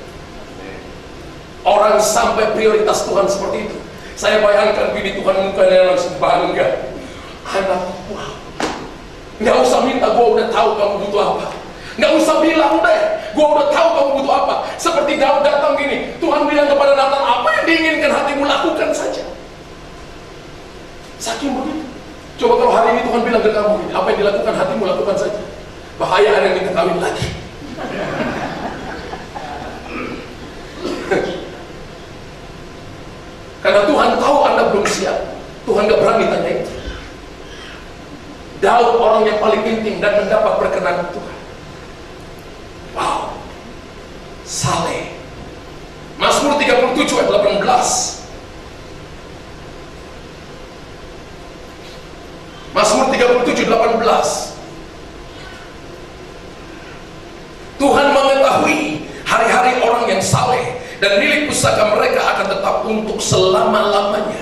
S1: Orang sampai prioritas Tuhan seperti itu. Saya bayangkan bini Tuhan mukanya langsung bangga. Anak, wow, nggak usah minta, gua udah tahu kamu butuh apa. Nggak usah bilang deh, gua udah tahu kamu butuh apa. Seperti Daud datang gini, Tuhan bilang kepada Nathan, apa yang diinginkan hatimu, lakukan saja. Saking begitu. Coba kalau hari ini Tuhan bilang ke kamu, apa yang dilakukan hatimu, lakukan saja. Bahaya ada yang minta kawin lagi. Karena Tuhan tahu Anda belum siap. Tuhan gak berani tanya itu. Daud orang yang paling penting dan mendapat perkenan Tuhan. Wow, saleh. Mazmur 37 ayat 18. Mazmur 37 18. Tuhan mengetahui hari-hari orang yang saleh, dan milik pusaka mereka akan tetap untuk selama-lamanya.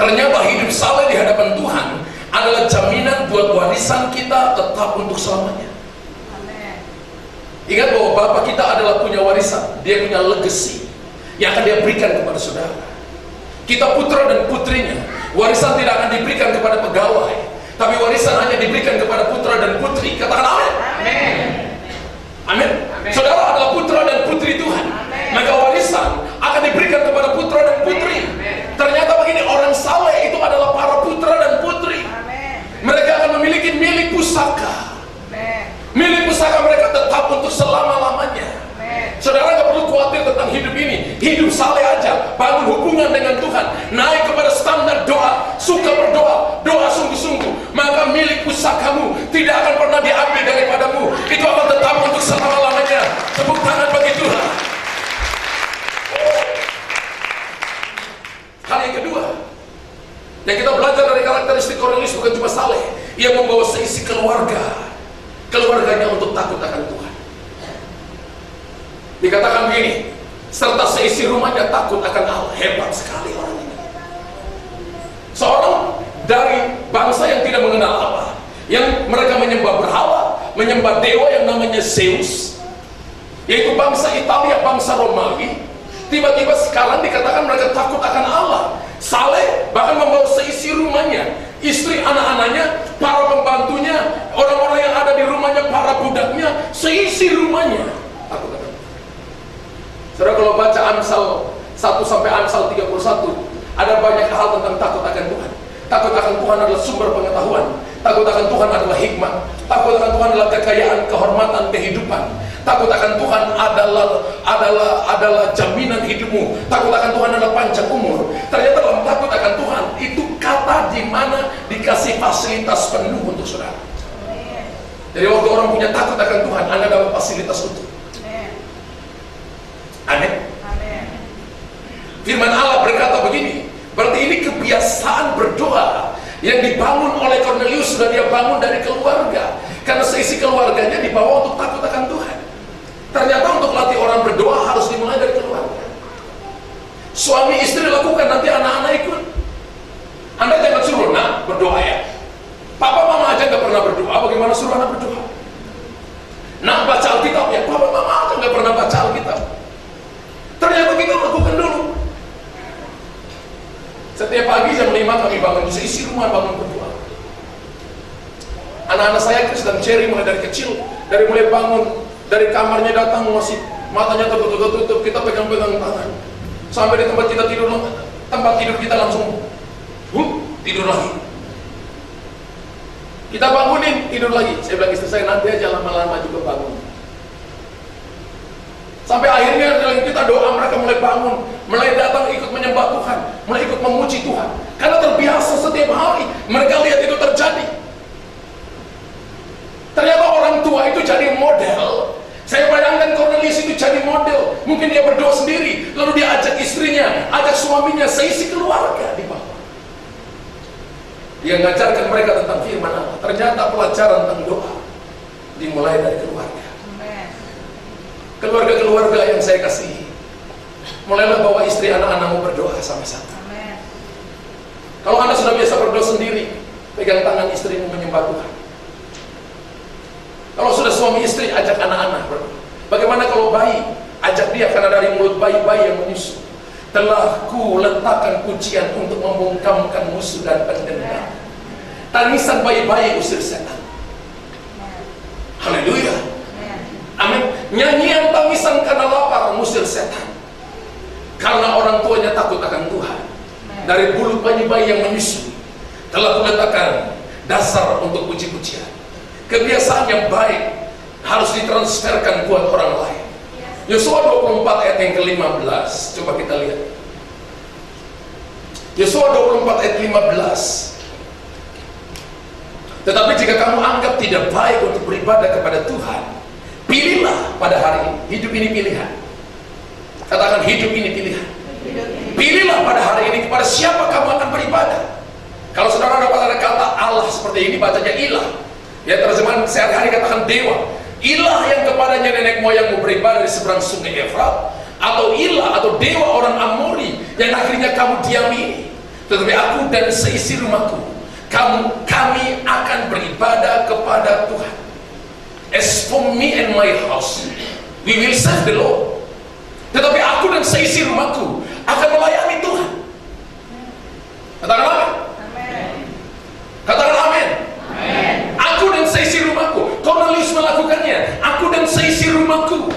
S1: Ternyata hidup saleh di hadapan Tuhan adalah jaminan buat warisan kita tetap untuk selamanya. Ingat bahwa Bapak kita adalah punya warisan. Dia punya legacy yang akan dia berikan kepada saudara. Kita putra dan putrinya. Warisan tidak akan diberikan kepada pegawai, tapi warisan hanya diberikan kepada putra dan putri. Katakan amin. Amin. Saudara adalah putra dan putri Tuhan. Maka warisan akan diberikan kepada putra dan putri. Ternyata begini, orang saleh itu adalah para putra dan putri. Mereka akan memiliki milik pusaka. Milik pusaka mereka tetap untuk selama-lamanya. Saudara gak perlu khawatir tentang hidup ini. Hidup saleh aja, bangun hubungan dengan Tuhan, naik kepada standar doa, suka berdoa, doa sungguh-sungguh, maka milik pusakamu tidak akan pernah diambil daripadamu. Itu akan tetap untuk selama-lamanya. Tepuk tangan bagi Tuhan. Hal yang kedua yang kita belajar dari karakteristik Cornelius, bukan cuma saleh, ia membawa seisi keluarganya untuk takut akan Tuhan. Dikatakan begini, serta seisi rumahnya takut akan Allah. Hebat sekali orang ini. Seorang dari bangsa yang tidak mengenal Allah, yang mereka menyembah berhala, menyembah dewa yang namanya Zeus, yaitu bangsa Italia, bangsa Romawi. Tiba-tiba sekarang dikatakan mereka takut akan Allah. Saleh bahkan membawa seisi rumahnya, istri, anak-anaknya, para pembantunya, orang-orang yang ada di rumahnya, para budaknya, seisi rumahnya takut akan. Saudara, kalau baca Amsal 1 sampai Amsal 31, ada banyak hal tentang takut akan Tuhan. Takut akan Tuhan adalah sumber pengetahuan. Takut akan Tuhan adalah hikmat. Takut akan Tuhan adalah kekayaan, kehormatan, kehidupan. Takut akan Tuhan adalah jaminan hidupmu. Takut akan Tuhan adalah panjang umur. Ternyata dalam takut akan Tuhan itu kata di mana dikasih fasilitas penuh untuk saudara. Jadi waktu orang punya takut akan Tuhan, Anda dapat fasilitas utuh. Amin. Firman Allah berkata begini, berarti ini kebiasaan berdoa yang dibangun oleh Cornelius, sudah dia bangun dari keluarga, karena seisi keluarganya dibawa untuk takut akan Tuhan. Ternyata untuk latih orang berdoa harus dimulai dari keluarga. Suami istri lakukan, nanti anak-anak ikut. Anda jangan suruh, nah berdoa ya. Papa mama aja gak pernah berdoa, bagaimana suruh anak berdoa? Nah baca Alkitab ya, papa mama aja gak pernah baca Alkitab. Ternyata kita lakukan dulu. Setiap pagi jam 5 kami bangun, seisi rumah bangun berdoa. Anak-anak saya Chris dan Cherry mulai dari kecil, dari mulai bangun Dari kamarnya datang masih matanya tertutup, kita pegang-pegang tangan. Sampai di tempat kita tidur, tempat tidur kita langsung tidur lagi. Kita bangunin, tidur lagi. Saya bilang istri saya, nanti aja lama-lama juga bangun. Sampai akhirnya kita doa, mereka mulai bangun, mulai datang ikut menyembah Tuhan, mulai ikut memuji Tuhan. Karena terbiasa setiap hari mereka lihat itu terjadi. Ternyata orang tua itu jadi model. Saya bayangkan Cornelius itu jadi model. Mungkin dia berdoa sendiri, lalu dia ajak istrinya, ajak suaminya, seisi keluarga di bawah. Dia mengajarkan mereka tentang firman Allah. Ternyata pelajaran tentang doa dimulai dari keluarga. Keluarga-keluarga yang saya kasihi, mulailah bawa istri anak-anakmu berdoa sama-sama. Kalau Anda sudah biasa berdoa sendiri, pegang tangan istrimu menyembah Tuhan. Kalau sudah suami istri, ajak anak-anak berdoa. Bagaimana kalau bayi, ajak dia, karena dari mulut bayi-bayi yang menyusu telah ku letakkan pujian untuk membungkamkan musuh dan pendendam. Tangisan bayi-bayi usir setan. Haleluya. Amin. Nyanyian tangisan karena lapar musir setan. Karena orang tuanya takut akan Tuhan. Dari mulut bayi-bayi yang menyusu telah ku letakkan dasar untuk puji-pujian. Kebiasaan yang baik harus ditransferkan buat orang lain. Yosua 24 ayat yang ke-15. Coba kita lihat. Yosua 24 ayat 15. Tetapi jika kamu anggap tidak baik untuk beribadah kepada Tuhan, pilihlah pada hari ini. Hidup ini pilihan. Katakan, hidup ini pilihan. Pilihlah pada hari ini kepada siapa kamu akan beribadah. Kalau saudara dapat ada kata Allah seperti ini, bacanya ilah. Ya, terjemahan sehari-hari katakan dewa. Ilah yang kepadanya nenek moyangmu beribadah di seberang sungai Efrat, atau ilah atau dewa orang Amori yang akhirnya kamu diami. Tetapi aku dan seisi rumahku, kami akan beribadah kepada Tuhan. As for me and my house, we will serve the Lord. Tetapi aku dan seisi rumahku akan melayani Tuhan. Katakan amin. Katakan amin. Aku dan seisi rumahku. Cornelius melakukannya. Aku dan seisi rumahku.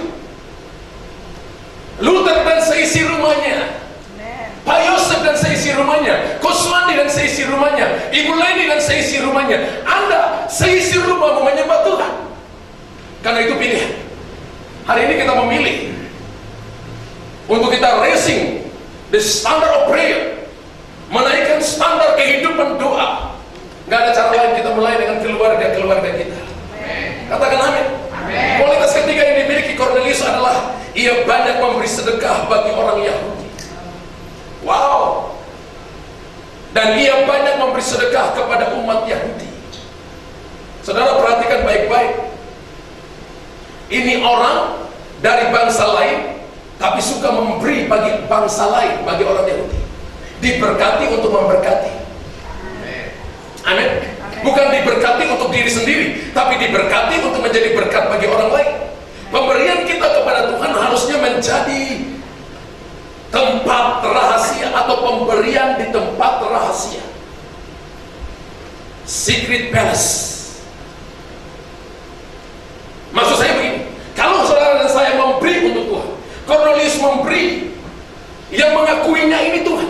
S1: Luther dan seisi rumahnya. Pak Yosef dan seisi rumahnya. Koswandi dan seisi rumahnya. Ibu Leni dan seisi rumahnya. Anda seisi rumahmu menyembah Tuhan. Karena itu pilihan. Hari ini kita memilih untuk kita raising the standard of prayer, menaikkan standar kehidupan doa. Gak ada cara lain, kita mulai dengan keluarga kita. Katakan amin. Kualitas ketiga yang dimiliki Cornelius adalah ia banyak memberi sedekah bagi orang Yahudi. Wow. Dan ia banyak memberi sedekah kepada umat Yahudi. Saudara perhatikan baik-baik. Ini orang dari bangsa lain, tapi suka memberi bagi bangsa lain, bagi orang Yahudi. Diberkati untuk memberkati. Amin. Bukan diberkati untuk diri sendiri, tapi diberkati untuk menjadi berkat bagi orang lain. Pemberian kita kepada Tuhan harusnya menjadi tempat rahasia, atau pemberian di tempat rahasia. Secret palace. Maksud saya begini, kalau saudara dan saya memberi untuk Tuhan, Cornelius memberi, yang mengakuinya ini Tuhan.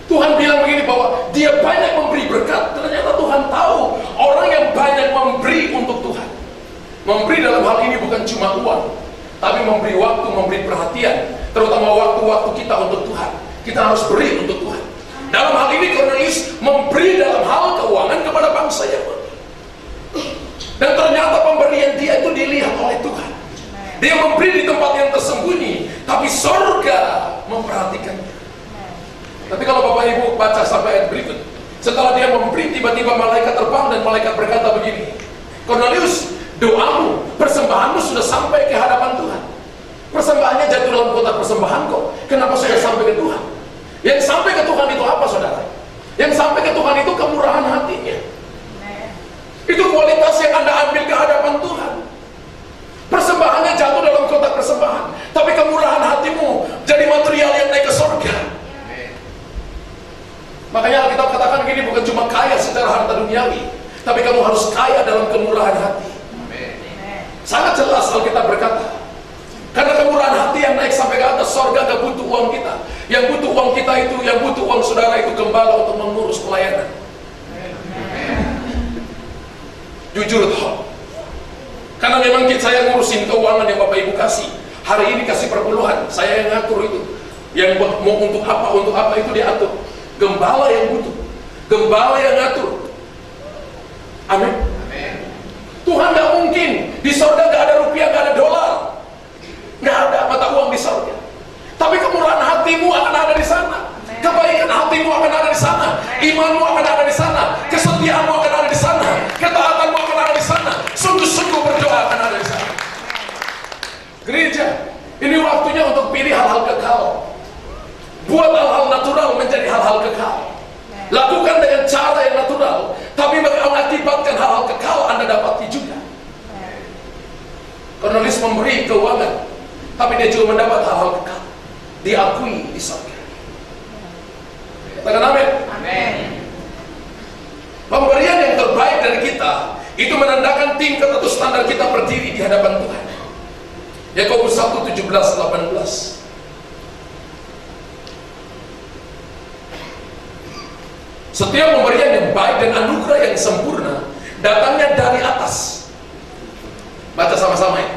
S1: Tuhan bilang begini bahwa dia banyak memberi berkat. Ternyata Tuhan tahu orang yang banyak memberi untuk Tuhan. Memberi dalam hal ini bukan cuma uang, tapi memberi waktu, memberi perhatian, terutama waktu-waktu kita untuk Tuhan. Kita harus beri untuk Tuhan. Dalam hal ini Cornelius memberi dalam hal keuangan kepada bangsa Yahudi. Dan ternyata pemberian dia itu dilihat oleh Tuhan. Dia memberi di tempat yang tersembunyi, tapi surga memperhatikannya. Tapi kalau Bapak Ibu baca sampai ayat berikut, setelah dia memberi, tiba-tiba malaikat terbang dan malaikat berkata begini, Cornelius, doamu, persembahanmu sudah sampai ke hadapan Tuhan. Persembahannya jatuh dalam kotak persembahan kok. Kenapa sudah sampai ke Tuhan? Yang sampai ke Tuhan itu apa, saudara? Yang sampai ke Tuhan itu kemurahan hatinya. Itu kualitas yang Anda ambil ke hadapan Tuhan. Persembahannya jatuh dalam kotak persembahan, tapi kemurahan hatimu jadi material yang naik ke surga. Makanya Alkitab katakan gini, bukan cuma kaya secara harta duniawi, tapi kamu harus kaya dalam kemurahan hati. Sangat jelas Alkitab berkata, karena kemurahan hati yang naik sampai ke atas sorga gak butuh uang kita. Yang butuh uang kita itu, yang butuh uang saudara itu gembala untuk mengurus pelayanan. Jujur toh, karena memang saya ngurusin keuangan yang Bapak Ibu kasih. Hari ini kasih perpuluhan, saya yang ngatur itu. Yang mau untuk apa itu diatur. Gembala yang butuh, gembala yang ngatur. Amin. Tuhan gak mungkin di sorga gak ada rupiah, gak ada dolar, gak ada mata uang di sorga. Tapi kemurahan hatimu akan ada di sana. Kebaikan hatimu akan ada di sana. Imanmu akan ada di sana. Kesetiaanmu akan ada di sana. Ketaatanmu akan ada di sana. Sungguh-sungguh berdoa akan ada di sana. Gereja, ini waktunya untuk pilih hal-hal kekal. Buat hal-hal natural menjadi hal-hal kekal. Lakukan dengan cara yang natural, tapi mengakibatkan hal-hal kekal Anda dapati juga. Cornelius memberi keuangan, tapi dia juga mendapat hal-hal kekal. Diakui di sorga. Katakan amin.
S2: Amin.
S1: Pemberian yang terbaik dari kita itu menandakan tingkat atau standar kita berdiri di hadapan Tuhan. Yakobus 1:17-18. Setiap pemberian yang baik dan anugerah yang sempurna datangnya dari atas. Baca sama-sama ya.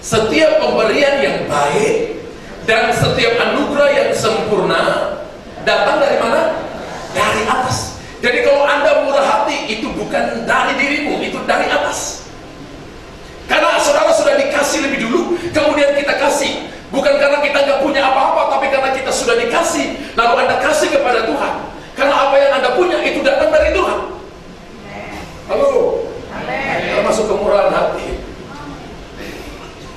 S1: Setiap pemberian yang baik dan setiap anugerah yang sempurna datang dari mana? Dari atas. Jadi kalau Anda murah hati, itu bukan dari dirimu, itu dari atas. Karena saudara sudah dikasih lebih dulu, kemudian kita kasih. Bukan karena kita nggak punya apa-apa, tapi karena kita sudah dikasih, lalu Anda kasih kepada Tuhan. Karena apa yang Anda punya itu datang dari Tuhan. Halo. Termasuk kemurahan hati.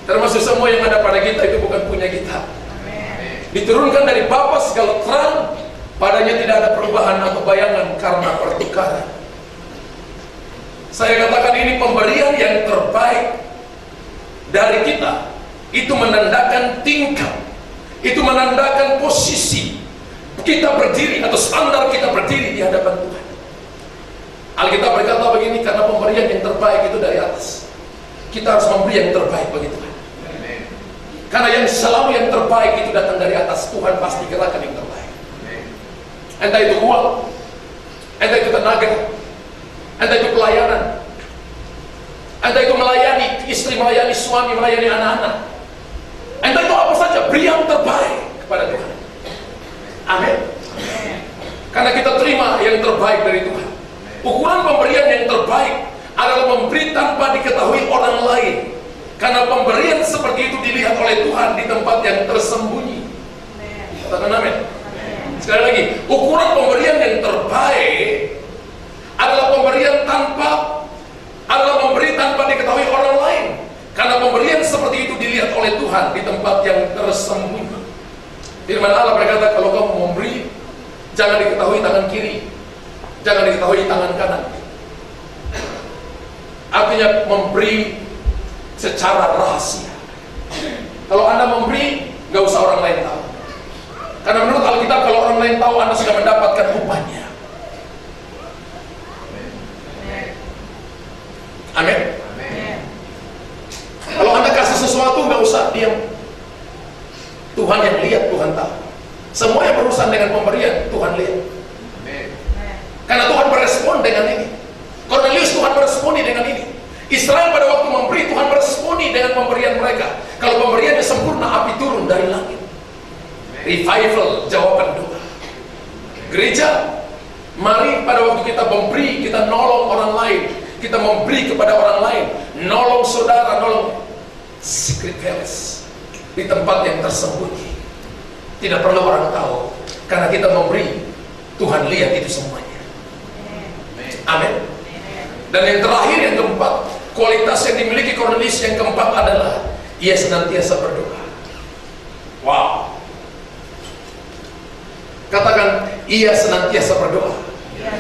S1: Termasuk semua yang ada pada kita itu bukan punya kita. Diturunkan dari Bapa segala terang, padanya tidak ada perubahan atau bayangan karena pertukaran. Saya katakan ini pemberian yang terbaik dari kita. Itu menandakan tingkat, itu menandakan posisi kita berdiri atau standar kita berdiri di hadapan Tuhan. Alkitab berkata begini, karena pemberian yang terbaik itu dari atas. Kita harus memberi yang terbaik bagi Tuhan. Karena yang selalu yang terbaik itu datang dari atas. Tuhan pasti gerakan yang terbaik. Entah itu uang, entah itu tenaga, entah itu pelayanan, entah itu melayani istri, melayani suami, melayani anak-anak, entah itu apa saja, beri yang terbaik kepada Tuhan. Amin. Karena kita terima yang terbaik dari Tuhan. Ukuran pemberian yang terbaik adalah memberi tanpa diketahui orang lain. Karena pemberian seperti itu dilihat oleh Tuhan di tempat yang tersembunyi. Katakan amin. Sekali lagi, ukuran pemberian yang terbaik adalah pemberian memberi tanpa diketahui orang lain. Karena pemberian seperti itu dilihat oleh Tuhan di tempat yang tersembunyi. Firman Allah berkata, kalau kamu memberi, jangan diketahui tangan kiri, jangan diketahui tangan kanan. Artinya memberi secara rahasia. Kalau Anda memberi, nggak usah orang lain tahu. Karena menurut Alkitab, kalau orang lain tahu, Anda sudah mendapatkan upahnya. Amin. Kalau Anda kasih sesuatu, nggak usah diam. Tuhan yang lihat, Tuhan tahu. Semua yang berurusan dengan pemberian, Tuhan lihat. Karena Tuhan berespon dengan ini. Cornelius, Tuhan beresponi dengan ini. Israel pada waktu memberi, Tuhan beresponi dengan pemberian mereka. Kalau pemberiannya sempurna, api turun dari langit. Revival, jawaban doa. Gereja, mari pada waktu kita memberi, kita nolong orang lain. Kita memberi kepada orang lain, nolong saudara, nolong secret place di tempat yang tersembunyi. Tidak perlu orang tahu, karena kita memberi, Tuhan lihat itu semuanya. Amin. Dan yang terakhir, yang keempat, kualitas yang dimiliki Cornelius yang keempat adalah ia senantiasa berdoa. Wow. Katakan, ia senantiasa berdoa.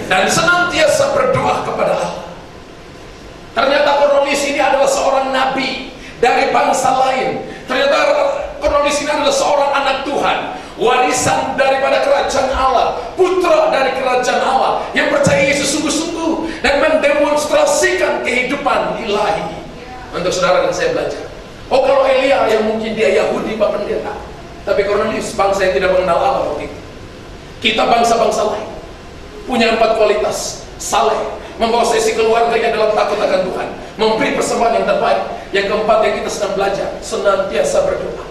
S1: Dan senantiasa berdoa kepada Allah. Ternyata Cornelius ini adalah seorang nabi dari bangsa lain. Ternyata Cornelius ini adalah seorang anak Tuhan, warisan daripada kerajaan Allah, putra dari kerajaan Allah yang percaya Yesus sungguh-sungguh dan mendemonstrasikan kehidupan ilahi. untuk saudara dan saya belajar. Oh, kalau Elia yang mungkin dia Yahudi Pak Pendeta, tapi Cornelius bangsa yang tidak mengenal Allah waktu itu. Kita bangsa-bangsa lain punya 4 kualitas: saleh, membawa sesi keluarganya dalam takut akan Tuhan, memberi persembahan yang terbaik. Yang keempat yang kita sedang belajar, senantiasa berdoa.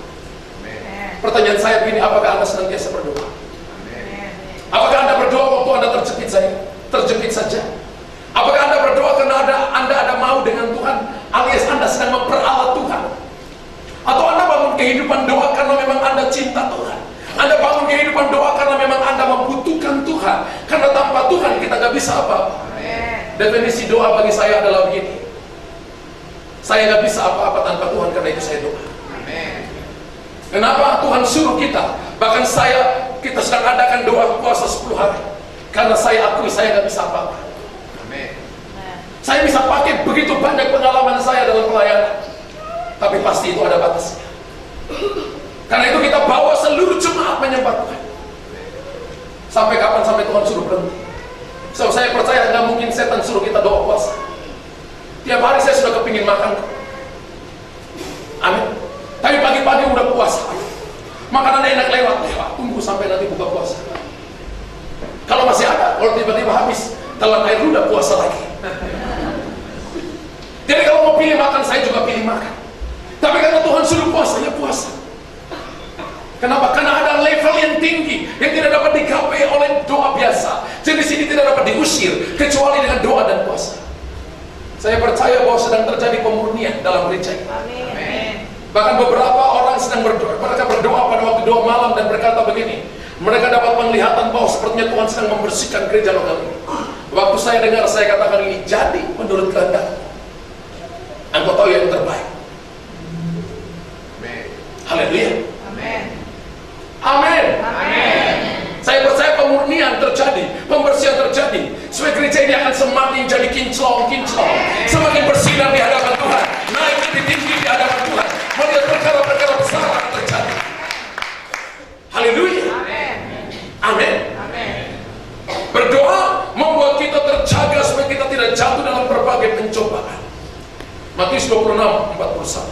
S1: Pertanyaan saya begini, apakah Anda senantiasa berdoa? Apakah Anda berdoa waktu Anda terjepit saja? Apakah Anda berdoa karena Anda ada mau dengan Tuhan, alias Anda sedang memperalat Tuhan? Atau Anda bangun kehidupan doa karena memang Anda cinta Tuhan? Anda bangun kehidupan doa karena memang Anda membutuhkan Tuhan, karena tanpa Tuhan kita gak bisa apa-apa. Definisi doa bagi saya adalah begini: saya gak bisa apa-apa tanpa Tuhan, karena itu saya doa. Kenapa Tuhan suruh kita? Bahkan kita sedang adakan doa puasa 10 hari, karena saya akui saya gak bisa apa-apa. Saya bisa pakai begitu banyak pengalaman saya dalam pelayanan, tapi pasti itu ada batasnya. Karena itu kita bawa seluruh jemaat menyembah Tuhan. Sampai kapan? Sampai Tuhan suruh berhenti. So, saya percaya nggak mungkin setan suruh kita doa puasa. Tiap hari saya sudah kepingin makan. Amin. Tapi pagi-pagi udah puasa, makanan enak lewat. Tunggu sampai nanti buka puasa. Kalau masih ada, kalau tiba-tiba habis, telan air udah puasa lagi. Jadi kalau mau pilih makan, saya juga pilih makan. Tapi karena Tuhan suruh puasa, ya puasa. Kenapa? Karena ada level yang tinggi yang tidak dapat digapai oleh doa biasa. Jadi sini tidak dapat diusir kecuali dengan doa dan puasa. Saya percaya bahwa sedang terjadi pemurnian dalam gereja. Amin. Bahkan beberapa orang sedang berdoa, mereka berdoa pada waktu doa malam dan berkata begini. Mereka dapat penglihatan bahwa sepertinya Tuhan sedang membersihkan gereja lokal ini. Waktu saya dengar, saya katakan ini jadi menurut kehendak. Engkau tahu yang terbaik. Haleluya. Amin. Saya percaya pemurnian terjadi, pembersihan terjadi, supaya gereja ini akan semakin jadi kinclong, semakin bersinar di hadapan Tuhan, naik lebih tinggi di hadapan Tuhan, melihat perkara-perkara besar akan terjadi. Haleluya. Amin. Berdoa membuat kita terjaga supaya kita tidak jatuh dalam berbagai pencobaan. Matius 26:41.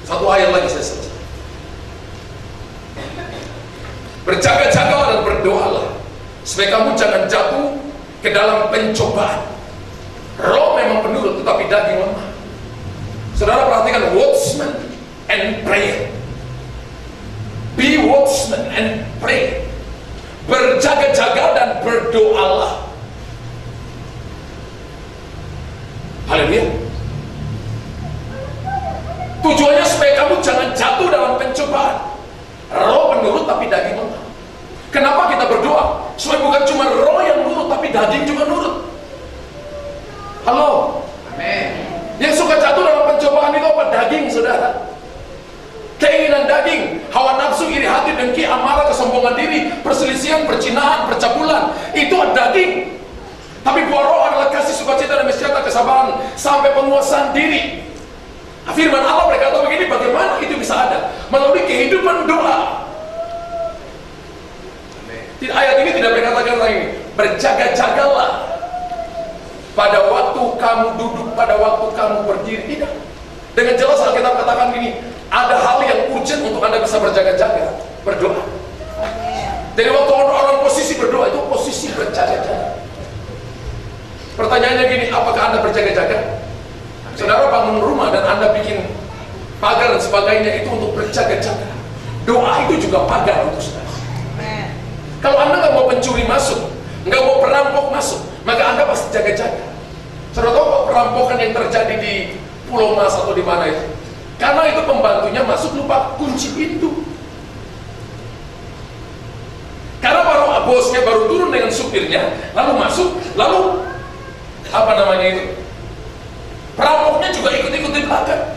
S1: Satu ayat lagi saya selesai. Berjaga-jagalah dan berdoalah supaya kamu jangan jatuh ke dalam pencobaan. Roh memang penurut, tetapi daging lemah. Saudara perhatikan, watchman and prayer. Be watchman and pray. Berjaga-jaga dan berdoalah. Haleluya. Tujuannya supaya kamu jangan jatuh dalam pencobaan. Roh menurut tapi daging lemah. Kenapa kita berdoa? Supaya bukan cuma roh yang nurut, tapi daging juga nurut. Halo. Amin. Yang suka jatuh dalam pencobaan itu apa? Daging, saudara. Keinginan daging, hawa nafsu, iri hati, dengki, amarah, kesombongan diri, perselisihan, percinahan, percabulan, itu daging. Tapi buah roh adalah kasih, sukacita, dan sejahtera, kesabaran, sampai penguasaan diri. Firman Allah berkata begini, bagaimana itu bisa ada? Melalui kehidupan doa. Ayat ini tidak berkatakan lagi, berjaga-jagalah pada waktu kamu duduk, pada waktu kamu berdiri. Tidak. Dengan jelas Alkitab katakan begini, ada hal yang urgent untuk Anda bisa berjaga-jaga, berdoa. Jadi waktu orang posisi berdoa itu posisi berjaga-jaga. Pertanyaannya gini, apakah Anda berjaga-jaga? Saudara bangun rumah dan Anda bikin pagar dan sebagainya itu untuk berjaga-jaga. Doa itu juga pagar untuk saudara. Kalau Anda nggak mau pencuri masuk, nggak mau perampok masuk, maka Anda pasti jaga-jaga. Saudara tahu kok perampokan yang terjadi di Pulau Mas atau di mana itu? Karena itu pembantunya masuk lupa kunci pintu. Karena bosnya baru turun dengan supirnya, lalu masuk, lalu apa namanya itu? Perampoknya juga ikut-ikut di belakang.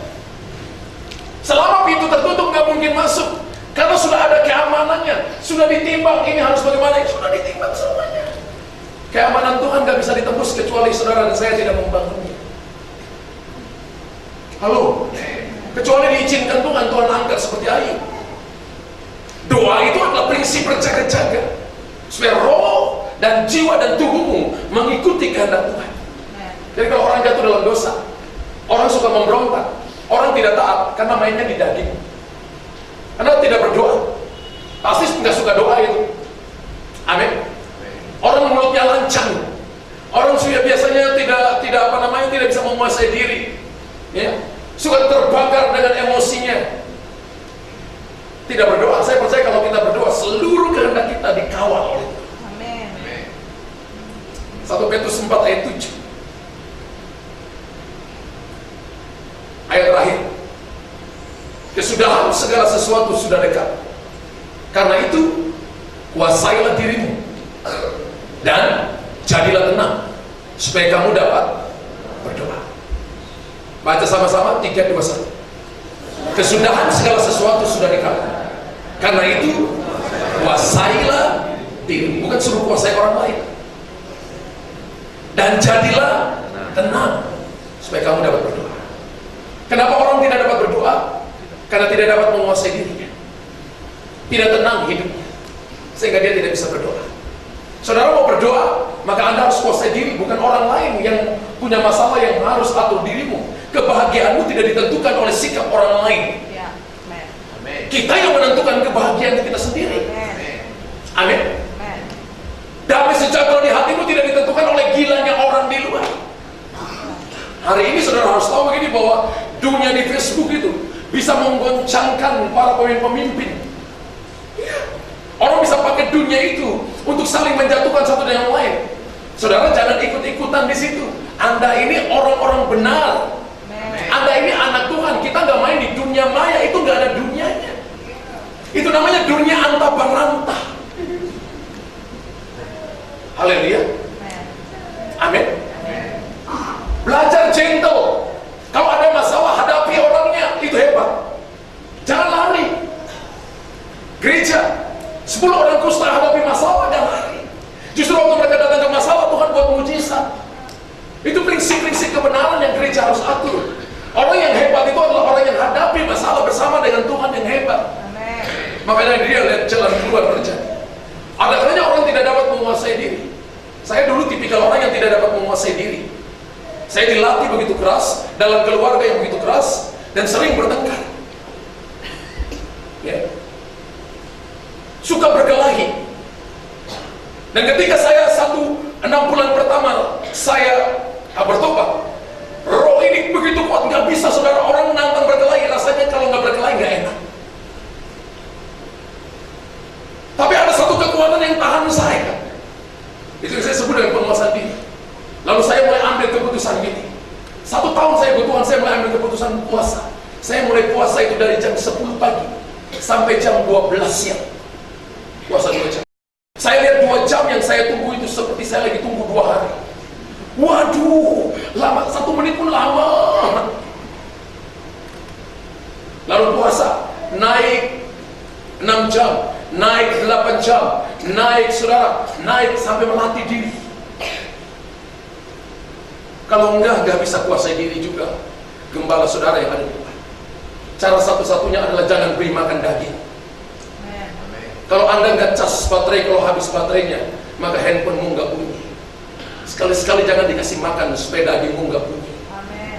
S1: Selama pintu tertutup nggak mungkin masuk, karena sudah ada keamanannya, sudah ditimbang ini harus bagaimana, sudah ditimbang semuanya. Keamanan Tuhan nggak bisa ditembus kecuali saudara dan saya tidak membangunnya. Halo, kecuali diizinkan Tuhan, Tuhan angkat seperti Ayub. Doa itu adalah prinsip berjaga-jaga supaya roh dan jiwa dan tubuhmu mengikuti kehendak Tuhan. Jadi kalau orang jatuh dalam dosa, orang Orang suka memberontak, orang tidak taat karena mainnya di daging, karena tidak berdoa. Pasti nggak suka doa itu. Amin. Orang mulutnya lancang, orang sudah biasanya tidak bisa menguasai diri, ya, suka terbakar dengan emosinya. Tidak berdoa. Saya percaya kalau kita berdoa, seluruh kehendak kita dikawal oleh Tuhan.
S2: Amin.
S1: 1 Petrus 4 ayat 7. Ayat terakhir. Kesudahan segala sesuatu sudah dekat. Karena itu, kuasailah dirimu dan jadilah tenang supaya kamu dapat berdoa. Baca sama-sama 3, 2, 1. Kesudahan segala sesuatu sudah dekat. Karena itu, kuasailah dirimu. Bukan suruh kuasai orang lain. Dan jadilah tenang supaya kamu dapat berdoa. Kenapa orang tidak dapat berdoa? Karena tidak dapat menguasai dirinya. Tidak tenang hidupnya, sehingga dia tidak bisa berdoa. Saudara mau berdoa, maka Anda harus kuasai diri, bukan orang lain yang punya masalah yang harus atur dirimu. Kebahagiaanmu tidak ditentukan oleh sikap orang lain.
S2: Ya. Amin.
S1: Kita yang menentukan kebahagiaan kita sendiri. Amin. Damai sejahtera di hatimu tidak ditentukan oleh gilanya orang di luar. Hari ini saudara harus tahu begini, bahwa dunia di Facebook itu bisa menggoncangkan para pemimpin. Orang bisa pakai dunia itu untuk saling menjatuhkan satu dengan yang lain. Saudara jangan ikut-ikutan di situ. Anda ini orang-orang benar. Anda ini anak Tuhan. Kita nggak main di dunia maya, itu nggak ada dunianya. Itu namanya dunia antah-berantah. Haleluya. Amin. Belajar gentle. Kalau ada masalah, hadapi orangnya. Itu hebat. Jangan lari. Gereja 10 orang kusta hadapi masalah, jangan lari. Justru waktu mereka datang ke masalah, Tuhan buat mujizat. Itu prinsip-prinsip kebenaran yang gereja harus atur. Orang yang hebat itu adalah orang yang hadapi masalah bersama dengan Tuhan yang hebat.
S2: Amin.
S1: Makanya dia lihat jalan keluar terjadi. Ada kalanya orang tidak dapat menguasai diri. Saya dulu tipikal orang yang tidak dapat menguasai diri. Saya dilatih begitu keras, dalam keluarga yang begitu keras, dan sering bertengkar. Ya. Suka berkelahi. Dan ketika saya 6 bulan pertama saya bertobat, roh ini begitu kuat, nggak bisa saudara. Orang menantang berkelahi, rasanya kalau nggak berkelahi nggak enak. Tapi ada satu kekuatan yang tahan saya. Itu yang saya sebut dengan penguasaan diri. Lalu saya mulai ambil keputusan ini. 1 tahun saya bertuhan, saya mulai ambil keputusan puasa. Saya mulai puasa itu dari jam 10 pagi sampai jam 12 siang. Puasa 2 jam. Saya lihat 2 jam yang saya tunggu itu seperti saya lagi tunggu 2 hari. Waduh, lama, 1 menit pun lama. Lalu puasa, naik 6 jam, naik 8 jam, naik saudara, naik sampai melatih diri. Kalau enggak bisa kuasai diri juga. Gembala saudara yang ada di depan. Cara satu-satunya adalah jangan beri makan daging. Kalau Anda nggak cas baterai, kalau habis baterainya, maka handphonemu nggak bunyi. Sekali-sekali jangan dikasih makan supaya dagingmu nggak bunyi.
S2: Amin.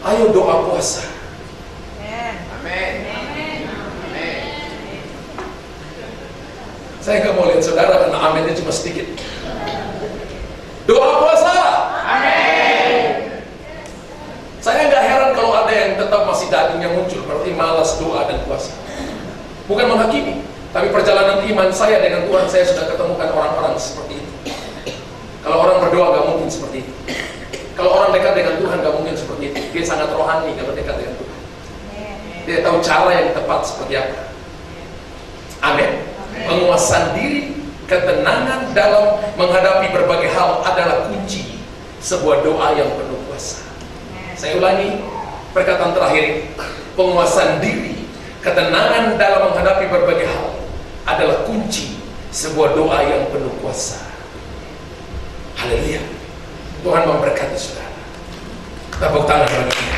S1: Ayo doa puasa.
S2: Amin.
S1: Saya nggak mau lihat saudara karena aminnya cuma sedikit. Doa puasa.
S2: Amin.
S1: Saya nggak heran kalau ada yang tetap masih dagingnya muncul, berarti malas doa dan puasa. Bukan menghakimi, tapi perjalanan iman saya dengan Tuhan, saya sudah ketemukan orang-orang seperti itu. Kalau orang berdoa nggak mungkin seperti itu. Kalau orang dekat dengan Tuhan nggak mungkin seperti itu. Dia sangat rohani kalau dekat dengan Tuhan. Dia tahu cara yang tepat seperti apa. Amin. Penguasaan diri, ketenangan dalam menghadapi berbagai hal adalah kunci sebuah doa yang penuh kuasa. Saya ulangi perkataan terakhir. Penguasaan diri, ketenangan dalam menghadapi berbagai hal adalah kunci sebuah doa yang penuh kuasa. Haleluya. Tuhan memberkati saudara. Tepuk tangan bagi kita.